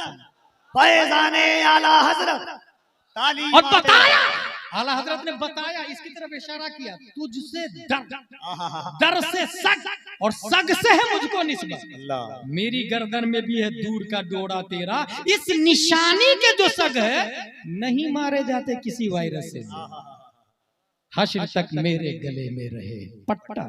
फैज़ाने आला हजरत। और बताया, आला हजरत ने बताया, इसकी तरफ इशारा किया, तुझसे डर से सग, और सग से है मुझको निस्बत। मेरी गर्दन में भी है दूर का डोरा तेरा। इस निशानी के जो सग है, नहीं मारे जाते किसी वायरस से। हश्र तक मेरे गले में रहे पट्टा।